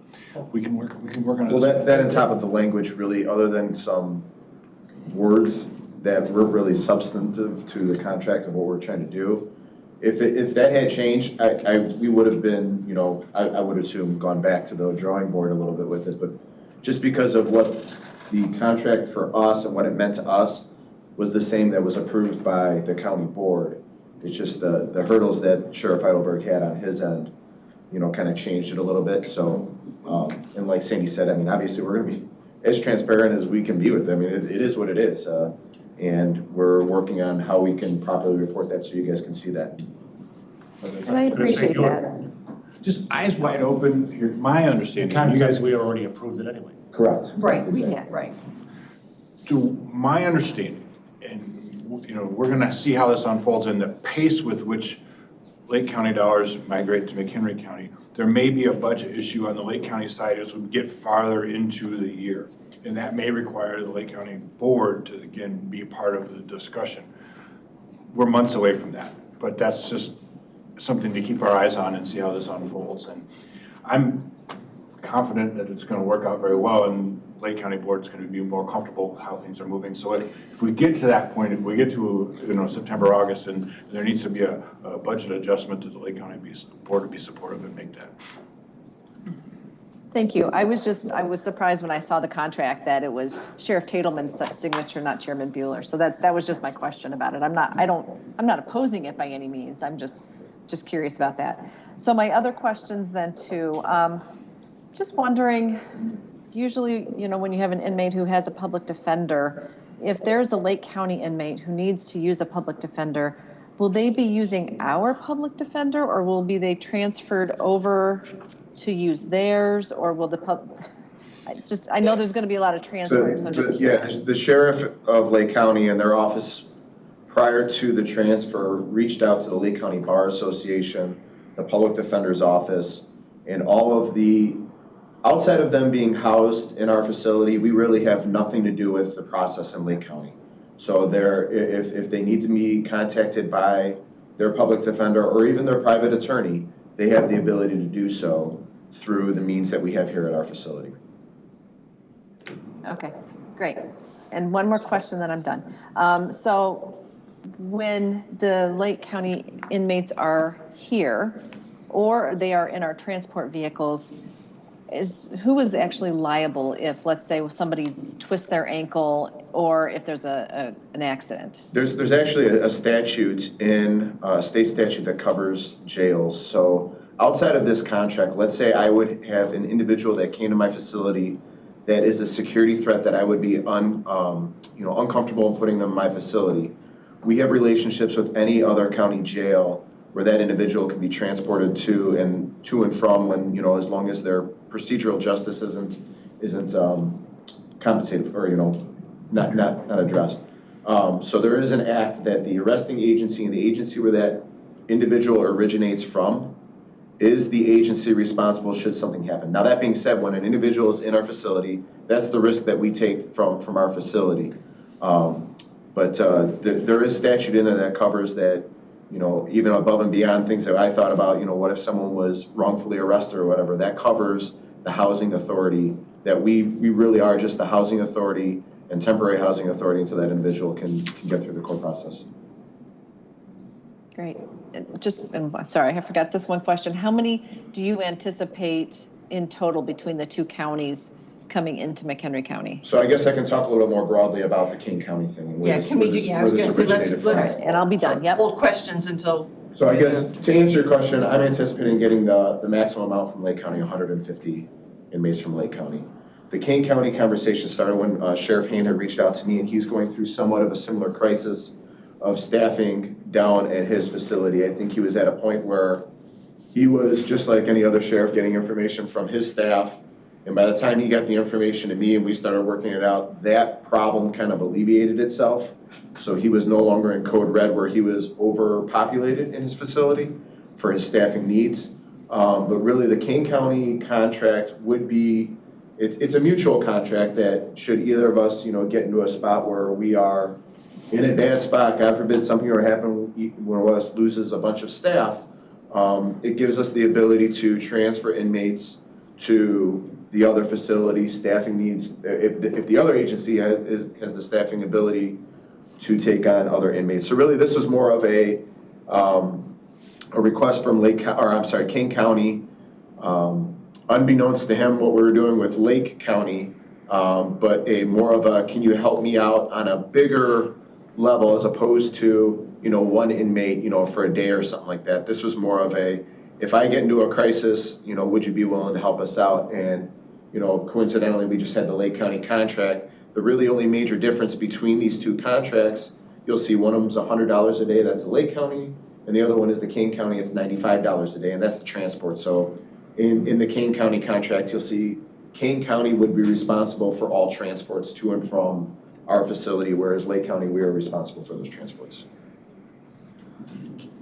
we can work on it.
Well, that on top of the language really, other than some words that were really substantive to the contract of what we're trying to do, if that had changed, we would have been, I would assume gone back to the drawing board a little bit with it. But just because of what the contract for us and what it meant to us was the same that was approved by the county board. It's just the hurdles that Sheriff Heidelberg had on his end, kind of changed it a little bit. So, and like Sandy said, obviously we're going to be as transparent as we can be with them. It is what it is. And we're working on how we can properly report that so you guys can see that.
And I appreciate that.
Just eyes wide open, here, my understanding.
The
you guys,
concept, we already approved it anyway.
Correct.
Right,
Yes.
right.
to my understanding, and we're gonna see how this unfolds and the pace with which Lake County dollars migrate to McHenry County, there may be a budget issue on the Lake County side as we get farther into the year. And that may require the Lake County Board to, again, be part of the discussion. We're months away from that, but that's just something to keep our eyes on and see how this unfolds. And I'm confident that it's gonna work out very well, and Lake County Board's gonna be more comfortable how things are moving. So if we get to that point, if we get to, September, August, and there needs to be a budget adjustment, that the Lake County Board would be supportive and make that.
Thank you. I was surprised when I saw the contract that it was Sheriff Tatelman's signature, not Chairman Bueller. So that was just my question about it. I'm not opposing it by any means. I'm just curious about that. So my other questions then too, just wondering, usually, when you have an inmate who has a public defender, if there's a Lake County inmate who needs to use a public defender, will they be using our public defender, or will they transferred over to use theirs, or will I know there's going to be a lot of transferring, so I'm just curious.
The sheriff of Lake County and their office, prior to the transfer, reached out to the Lake County Bar Association, the Public Defender's Office, and all of the, outside of them being housed in our facility, we really have nothing to do with the process in Lake County. So if they need to be contacted by their public defender or even their private attorney, they have the ability to do so through the means that we have here at our facility.
Okay, great. And one more question, then I'm done. So when the Lake County inmates are here or they are in our transport vehicles, who is actually liable if, let's say, somebody twists their ankle or if there's an accident?
There's actually a statute a state statute that covers jails. So outside of this contract, let's say I would have an individual that came to my facility that is a security threat that I would be uncomfortable in putting them in my facility. We have relationships with any other county jail where that individual can be transported to and from when, as long as their procedural justice isn't compensated or, not addressed. So there is an act that the arresting agency and the agency where that individual originates from is the agency responsible should something happen. Now, that being said, when an individual is in our facility, that's the risk that we take from our facility. But there is statute in there that covers that, even above and beyond things that I thought about, what if someone was wrongfully arrested or whatever, that covers the housing authority, that we really are just the housing authority and temporary housing authority until that individual can get through the court process.
Great. Sorry, I forgot this one question. How many do you anticipate in total between the two counties coming into McHenry County?
So I guess I can talk a little more broadly about the Kane County thing. And where
I was going to say, let's
and I'll be done. Yep.
Hold questions until.
So I guess to answer your question, I'm anticipating getting the maximum amount from Lake County, 150 inmates from Lake County. The Kane County conversation started when Sheriff Hayne had reached out to me, and he's going through somewhat of a similar crisis of staffing down at his facility. I think he was at a point where he was just like any other sheriff getting information from his staff. And by the time he got the information to me and we started working it out, that problem kind of alleviated itself. So he was no longer in code red where he was overpopulated in his facility for his staffing needs. But really the Kane County contract would be, it's a mutual contract that should either of us, get into a spot where we are in a bad spot, God forbid something were to happen, one of us loses a bunch of staff, it gives us the ability to transfer inmates to the other facility. Staffing needs, if the other agency has the staffing ability to take on other inmates. So really this was more of a request from Kane County, unbeknownst to him what we were doing with Lake County, but more of a, can you help me out on a bigger level as opposed to, one inmate, for a day or something like that. This was more of a, if I get into a crisis, would you be willing to help us out? And, coincidentally, we just had the Lake County contract. The really only major difference between these two contracts, you'll see one of them's $100 a day, that's the Lake County, and the other one is the Kane County, it's $95 a day, and that's the transport. So in the Kane County contract, you'll see Kane County would be responsible for all transports to and from our facility, whereas Lake County, we are responsible for those transports.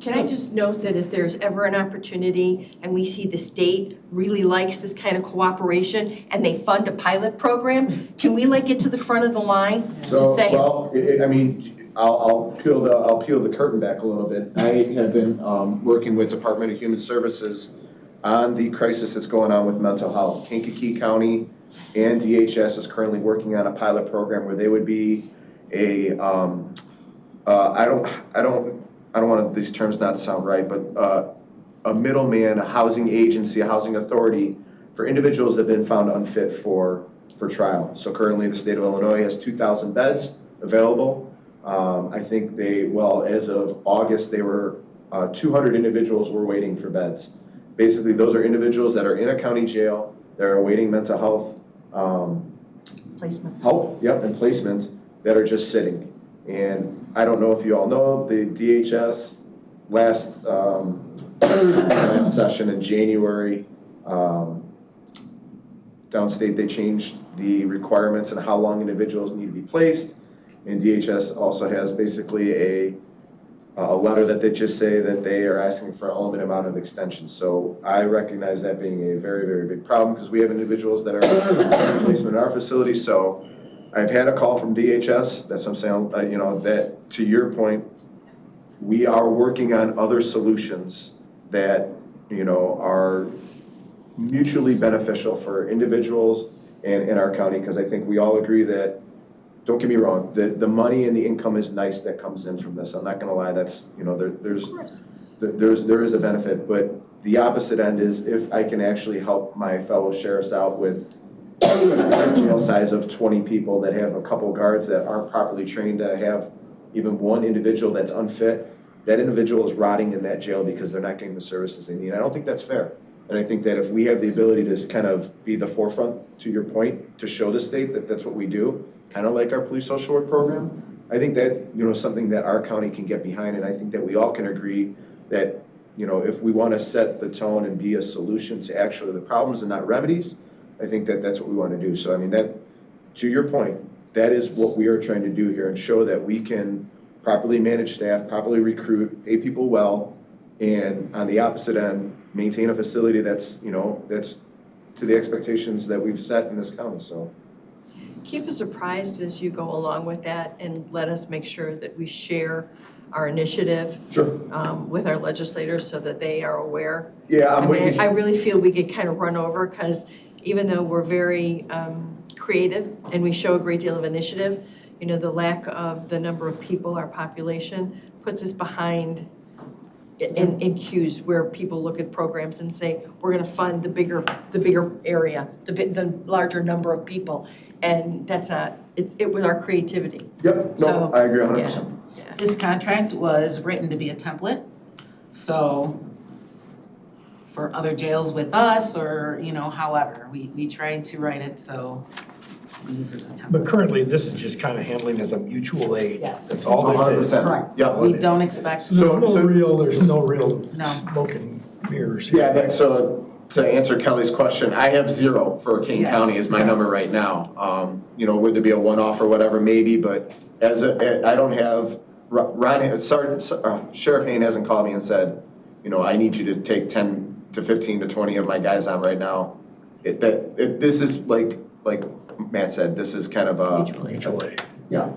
Can I just note that if there's ever an opportunity and we see the state really likes this kind of cooperation and they fund a pilot program, can we get to the front of the line?
So, well, I'll peel the curtain back a little bit. I have been working with Department of Human Services on the crisis that's going on with mental health. Kankakee County and DHS is currently working on a pilot program where they would be I don't want these terms not to sound right, but a middleman, a housing agency, a housing authority for individuals that have been found unfit for trial. So currently the state of Illinois has 2,000 beds available. I think as of August, they were 200 individuals were waiting for beds. Basically, those are individuals that are in a county jail, that are awaiting mental health
placement.
Help, and placement that are just sitting. And I don't know if you all know, the DHS last session in January, downstate, they changed the requirements and how long individuals need to be placed. And DHS also has basically a letter that they just say that they are asking for an unlimited amount of extension. So I recognize that being a very, very big problem because we have individuals that are in placement in our facility. So I've had a call from DHS. That's what I'm saying, that to your point, we are working on other solutions that, are mutually beneficial for individuals and in our county, because I think we all agree that don't get me wrong, the money and the income is nice that comes in from this. I'm not gonna lie, that's, you know, there is a benefit, but the opposite end is if I can actually help my fellow sheriffs out with a jail size of 20 people that have a couple guards that aren't properly trained, to have even one individual that's unfit, that individual is rotting in that jail because they're not getting the services they need. I don't think that's fair. And I think that if we have the ability to kind of be the forefront, to your point, to show the state that that's what we do, kind of like our police social work program, I think that, you know, something that our county can get behind, and I think that we all can agree that, you know, if we want to set the tone and be a solution to actually the problems and not remedies, I think that that's what we want to do. So I mean, that, to your point, that is what we are trying to do here, and show that we can properly manage staff, properly recruit, pay people well, and on the opposite end, maintain a facility that's, you know, that's to the expectations that we've set in this county, so.
Keep us apprised as you go along with that, and let us make sure that we share our initiative with our legislators so that they are aware.
Yeah,
I mean, I really feel we get kind of run over, because even though we're very creative and we show a great deal of initiative, you know, the lack of the number of people, our population, puts us behind in queues where people look at programs and say, we're going to fund the bigger area, the larger number of people, and that's not it was our creativity.
Yep, no,
So,
I agree 100%.
Yeah.
This contract was written to be a template, so for other jails with us, or, you know, however, we tried to write it so we use it as a template.
But currently, this is just kind of handling as a mutual aid.
Yes.
That's all this is.
100%.
Correct.
Yep.
We don't expect.
So there's no real
No.
smoke and mirrors.
Yeah, so to answer Kelly's question, I have 0 for Kane
Yes.
County is my number right now. You know, would there be a one-off or whatever, maybe, but I don't have, Sheriff Hayne hasn't called me and said, you know, I need you to take 10 to 15 to 20 of my guys on right now. This is like Matt said, this is kind of a.
Mutual aid.
Yeah.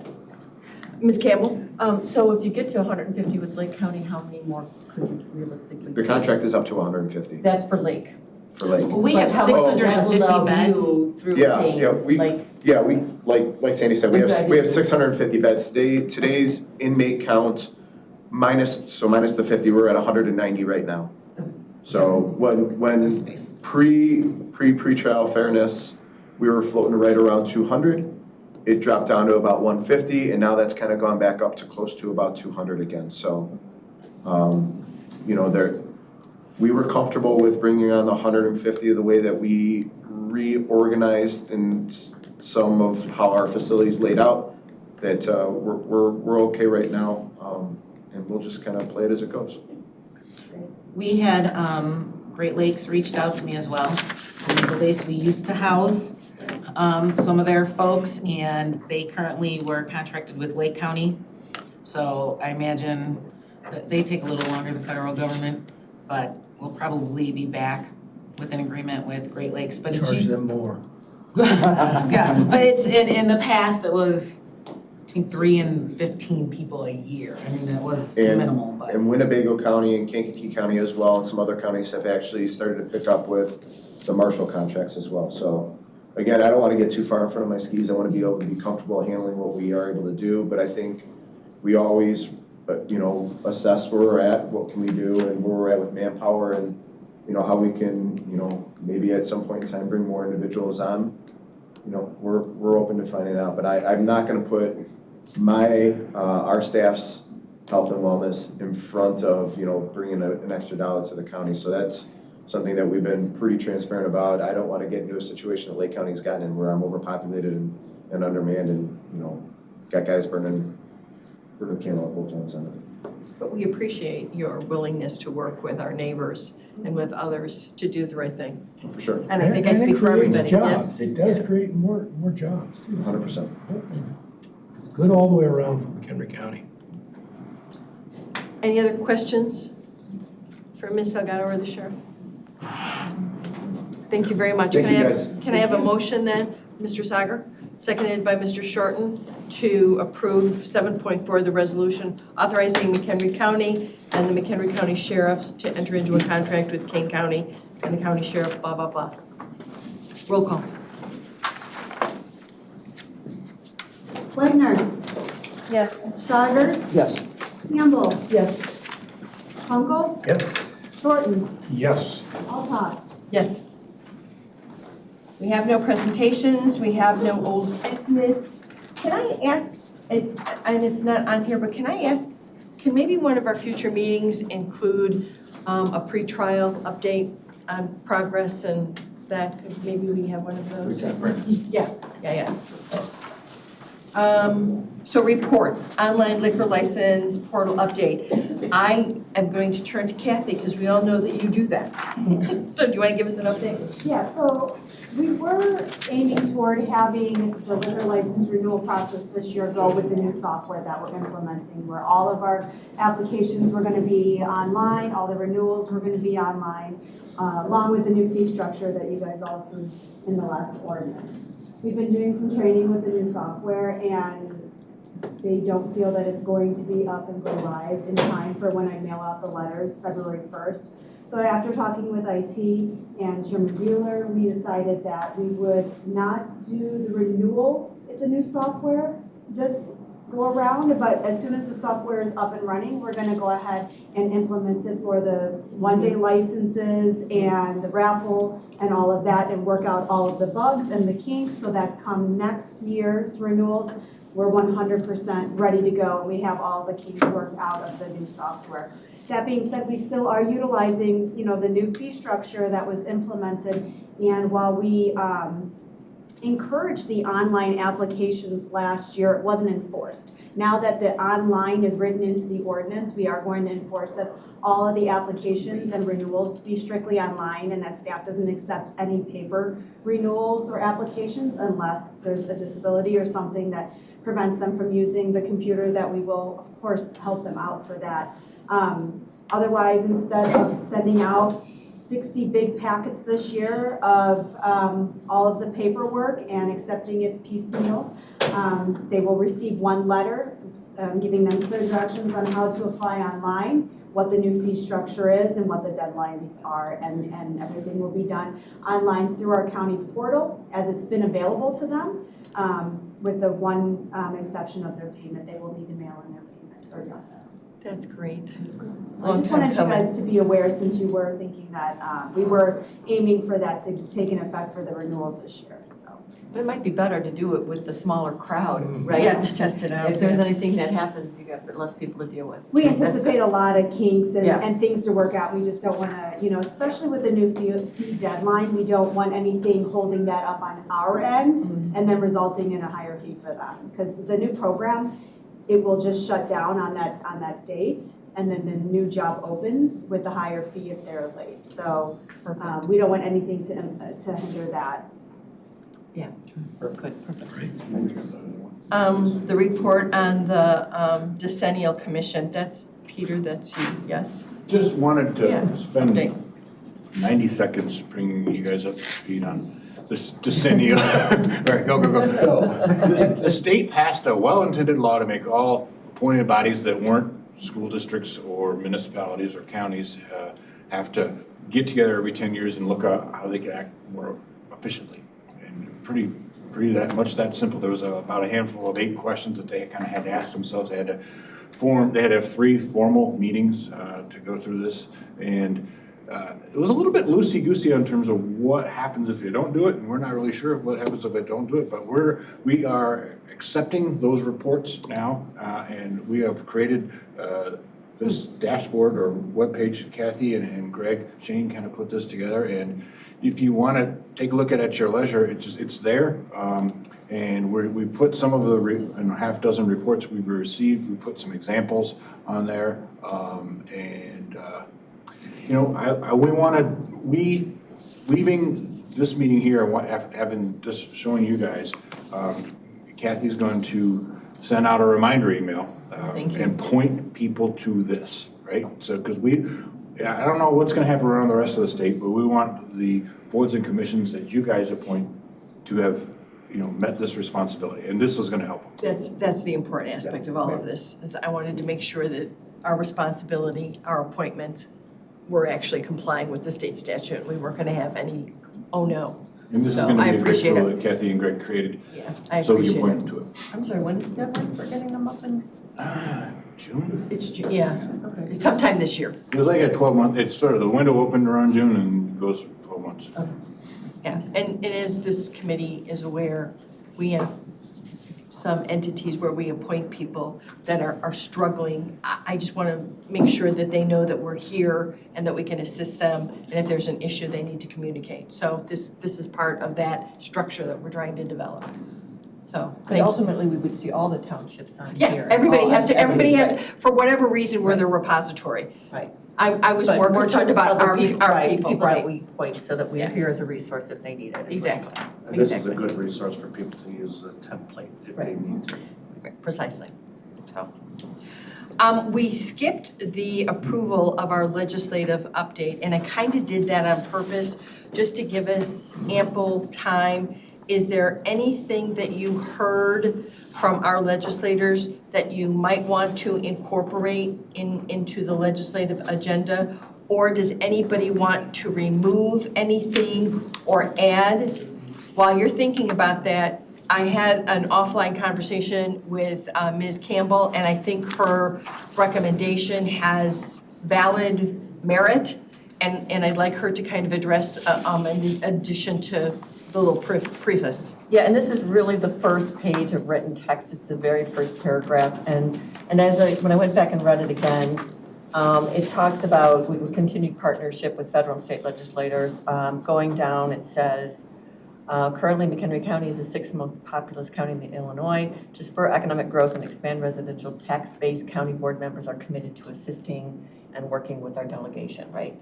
Ms. Campbell?
So if you get to 150 with Lake County, how many more could you realistically?
The contract is up to 150
That's for Lake.
for Lake.
We have
But how much does that
650
allow
beds.
you through
Yeah,
Kane?
yeah, we like Sandy said, we have 650 beds. Today's inmate count minus the 50, we're at 190 right now. So when pre-trial fairness, we were floating right around 200. It dropped down to about 150, and now that's kind of gone back up to close to about 200 again. So, you know, we were comfortable with bringing on the 150 the way that we reorganized and some of how our facilities laid out. That we're okay right now, and we'll just kind of play it as it goes.
We had Great Lakes reached out to me as well. The place we used to house some of their folks, and they currently were contracted with Lake County. So I imagine that they take a little longer than the federal government, but we'll probably be back with an agreement with Great Lakes. But it's
Charge them more.
yeah, but it's in the past it was between 3 and 15 people a year. I mean, it was minimal, but.
And Winnebago County and Kankakee County as well, and some other counties have actually started to pick up with the Marshall contracts as well. So again, I don't want to get too far in front of my skis. I want to be able to be comfortable handling what we are able to do, but I think we always, you know, assess where we're at, what can we do, and where we're at with manpower, and, you know, how we can, you know, maybe at some point in time bring more individuals on. You know, we're open to finding out, but I'm not going to put our staff's health and wellness in front of, you know, bringing an extra dollar to the county. So that's something that we've been pretty transparent about. I don't want to get into a situation that Lake County's gotten in where I'm overpopulated and undermanned, and, you know, got guys burning the candle at both ends on it.
But we appreciate your willingness to work with our neighbors and with others to do the right thing.
For sure.
And I think I speak for everybody,
it creates jobs.
yes?
It does create more jobs too.
100%.
It's good all the way around for McHenry County.
Any other questions for Ms. Salgado or the sheriff? Thank you very much.
Thank you, guys.
Can I have a motion then, Mr. Sager, seconded by Mr. Shorten, to approve 7.4, the resolution authorizing McHenry County and the McHenry County Sheriffs to enter into a contract with Kane County and the County Sheriff, blah, blah, blah. Roll call.
Wagner,
Yes.
Sauger,
Yes.
Campbell,
Yes.
Kunkel,
Yes.
Shorten,
Yes.
Altough.
Yes. We have no presentations, we have no old business. Can I ask, and it's not on here, but can I ask, can maybe one of our future meetings include a pretrial update on progress and that, maybe we have one of those? Yeah. So reports, online liquor license, portal update. I am going to turn to Kathy because we all know that you do that. So do you want to give us an update?
Yeah, so we were aiming toward having the liquor license renewal process this year go with the new software that we're implementing, where all of our applications were going to be online, all the renewals were going to be online, along with the new fee structure that you guys all approved in the last ordinance. We've been doing some training with the new software, and they don't feel that it's going to be up and go live in time for when I mail out the letters February 1st. So after talking with IT and Chairman Bueller, we decided that we would not do the renewals with the new software this go around, but as soon as the software is up and running, we're gonna go ahead and implement it for the one-day licenses and the raffle and all of that, and work out all of the bugs and the kinks so that come next year's renewals, we're 100% ready to go. We have all the kinks worked out of the new software. That being said, we still are utilizing, the new fee structure that was implemented, and while we encouraged the online applications last year, it wasn't enforced. Now that the online is written into the ordinance, we are going to enforce that all of the applications and renewals be strictly online, and that staff doesn't accept any paper renewals or applications unless there's a disability or something that prevents them from using the computer, that we will, of course, help them out for that. Otherwise, instead of sending out 60 big packets this year of all of the paperwork and accepting it piecemeal, they will receive one letter giving them clear directions on how to apply online, what the new fee structure is, and what the deadlines are, and everything will be done online through our county's portal as it's been available to them, with the one exception of their payment. They will need to mail in their payment or drop that.
That's great.
I just wanted you guys to be aware, since you were thinking that we were aiming for that to take an effect for the renewals this year, so.
But it might be better to do it with the smaller crowd, right?
Yeah, to test it out.
If there's anything that happens, you got less people to deal with.
We
That's
anticipate
good.
a lot of kinks
Yeah.
and things to work out. We just don't want to, especially with the new fee deadline, we don't want anything holding that up on our end and then resulting in a higher fee for them. Because the new program, it will just shut down on that date, and then the new job opens with the higher fee if they're late. So we don't want anything to hinder that.
Yeah, good.
The report on the Decennial Commission, that's Peter, that's you, yes?
Just wanted
Yeah.
to spend
Update.
90 seconds bringing you guys up to speed on this Decennial. All right, go. The state passed a well-intended law to make all appointed bodies that weren't school districts or municipalities or counties have to get together every 10 years and look at how they can act more efficiently. And pretty that simple. There was about a handful of 8 questions that they kind of had to ask themselves. They had to have 3 formal meetings to go through this, and it was a little bit loosey-goosey in terms of what happens if you don't do it, and we're not really sure what happens if I don't do it, but we are accepting those reports now, and we have created this dashboard or webpage. Kathy and Greg Shane kind of put this together, and if you want to take a look at it at your leisure, it's there. And we put some of the half dozen reports we've received. We put some examples on there, leaving this meeting here, after having just showing you guys, Kathy's going to send out a reminder email and point people to this, right? So, because I don't know what's going to happen around the rest of the state, but we want the boards and commissions that you guys appoint to have, met this responsibility, and this is going to help them.
That's the important aspect of all of this, is I wanted to make sure that our responsibility, our appointment, we're actually complying with the state statute. We weren't going to have any, oh no,
And this is
So,
going to
I
be a great
appreciate
tool
it.
that Kathy and Greg created,
Yeah, I
so we can
appreciate
point
it.
them to it.
I'm sorry, when is the deadline for getting them up and?
June?
It's, yeah,
Okay.
it's sometime this year.
It was like a 12-month, it's sort of, the window opened around June and goes 12 months.
Yeah, and as this committee is aware, we have some entities where we appoint people that are struggling. I just want to make sure that they know that we're here and that we can assist them, and if there's an issue, they need to communicate. So this is part of that structure that we're trying to develop. So,
But
thank you.
ultimately, we would see all the townships on here.
Yeah, everybody has to,
Right.
for whatever reason, we're the repository.
Right.
I was
But
more
we're
concerned
talking
about our
the
people,
People that
right?
we appoint so that we're
Yeah.
here as a resource if they need it. is what you're
Exactly.
saying.
And this is a
Exactly.
good resource for people to use a template if they
Right.
need to.
Precisely. So, we skipped the approval of our legislative update, and I kind of did that on purpose, just to give us ample time. Is there anything that you heard from our legislators that you might want to incorporate into the legislative agenda? Or does anybody want to remove anything or add? While you're thinking about that, I had an offline conversation with Ms. Campbell, and I think her recommendation has valid merit, and I'd like her to kind of address in addition to the little preface.
Yeah, and this is really the first page of written text. It's the very first paragraph. And when I went back and read it again, it talks about we continued partnership with federal and state legislators. Going down, it says, currently McHenry County is the sixth most populous county in Illinois. To spur economic growth and expand residential tax base, county board members are committed to assisting and working with our delegation, right?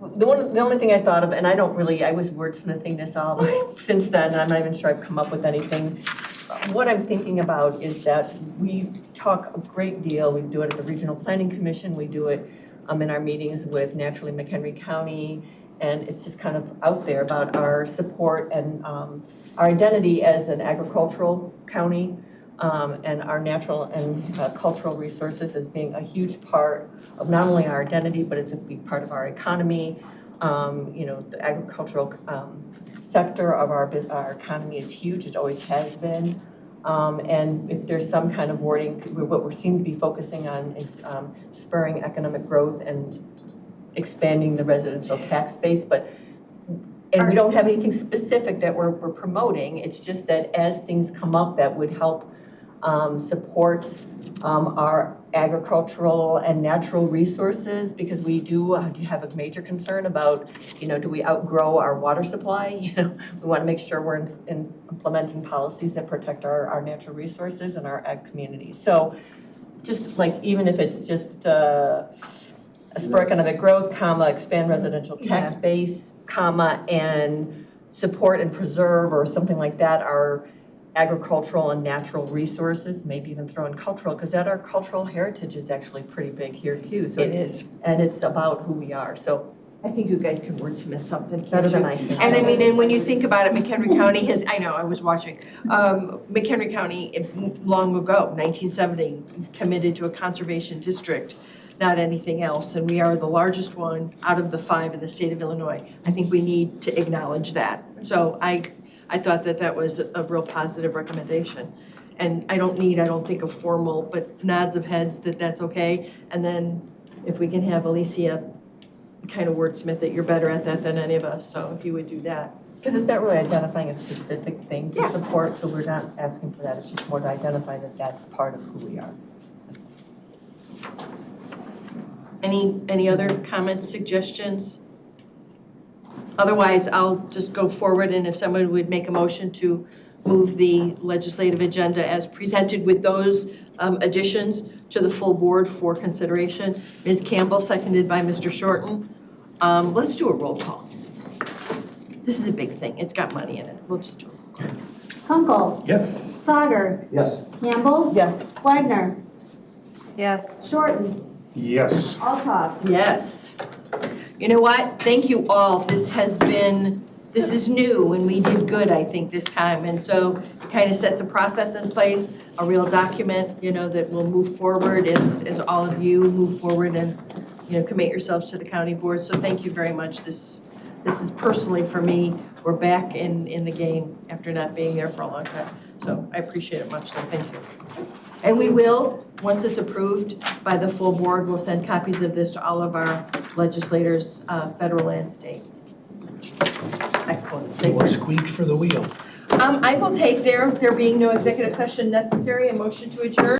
The only thing I thought of, and I was wordsmithing this all since then, and I'm not even sure I've come up with anything. What I'm thinking about is that we talk a great deal, we do it at the Regional Planning Commission, we do it in our meetings with naturally McHenry County, and it's just kind of out there about our support and our identity as an agricultural county, and our natural and cultural resources as being a huge part of not only our identity, but it's a big part of our economy. The agricultural sector of our economy is huge, it always has been. And if there's some kind of wording, what we seem to be focusing on is spurring economic growth and expanding the residential tax base, and we don't have anything specific that we're promoting. It's just that as things come up that would help support our agricultural and natural resources, because we do have a major concern about, do we outgrow our water supply? We want to make sure we're implementing policies that protect our natural resources and our ag communities. So just like, even if it's just spur economic growth, expand residential tax base, and support and preserve, or something like that, our agricultural and natural resources, maybe even throw in cultural, because our cultural heritage is actually pretty big here too. So
It is.
And it's about who we are. So
I think you guys can wordsmith something.
better than I can.
And I mean, and when you think about it, McHenry County has, I know, I was watching, McHenry County long ago, 1970, committed to a conservation district, not anything else, and we are the largest one out of the 5 in the state of Illinois. I think we need to acknowledge that. So I thought that was a real positive recommendation. And I don't think a formal, but nods of heads that's okay. And then if we can have Alicia kind of wordsmith it, you're better at that than any of us, so if you would do that.
Because it's not really identifying a specific thing to
Yeah.
support, so we're not asking for that. It's just more to identify that that's part of who we are.
Any other comments, suggestions? Otherwise, I'll just go forward, and if someone would make a motion to move the legislative agenda as presented with those additions to the full board for consideration. Ms. Campbell, seconded by Mr. Shorten. Let's do a roll call. This is a big thing. It's got money in it. We'll just do a roll call.
Kunkel.
Yes.
Sauger.
Yes.
Campbell.
Yes.
Wagner.
Yes.
Shorten.
Yes.
Altough.
Yes. You know what? Thank you all. This is new, and we did good, I think, this time. And so it kind of sets a process in place, a real document, that will move forward as all of you move forward and, commit yourselves to the county board. So thank you very much. This this is personally for me, we're back in the game after not being there for a long time. So I appreciate it much, so thank you. And we will, once it's approved by the full board, we'll send copies of this to all of our legislators, federal and state. Excellent, thank
More
you.
squeak for the wheel.
I will take there being no executive session necessary, a motion to adjourn.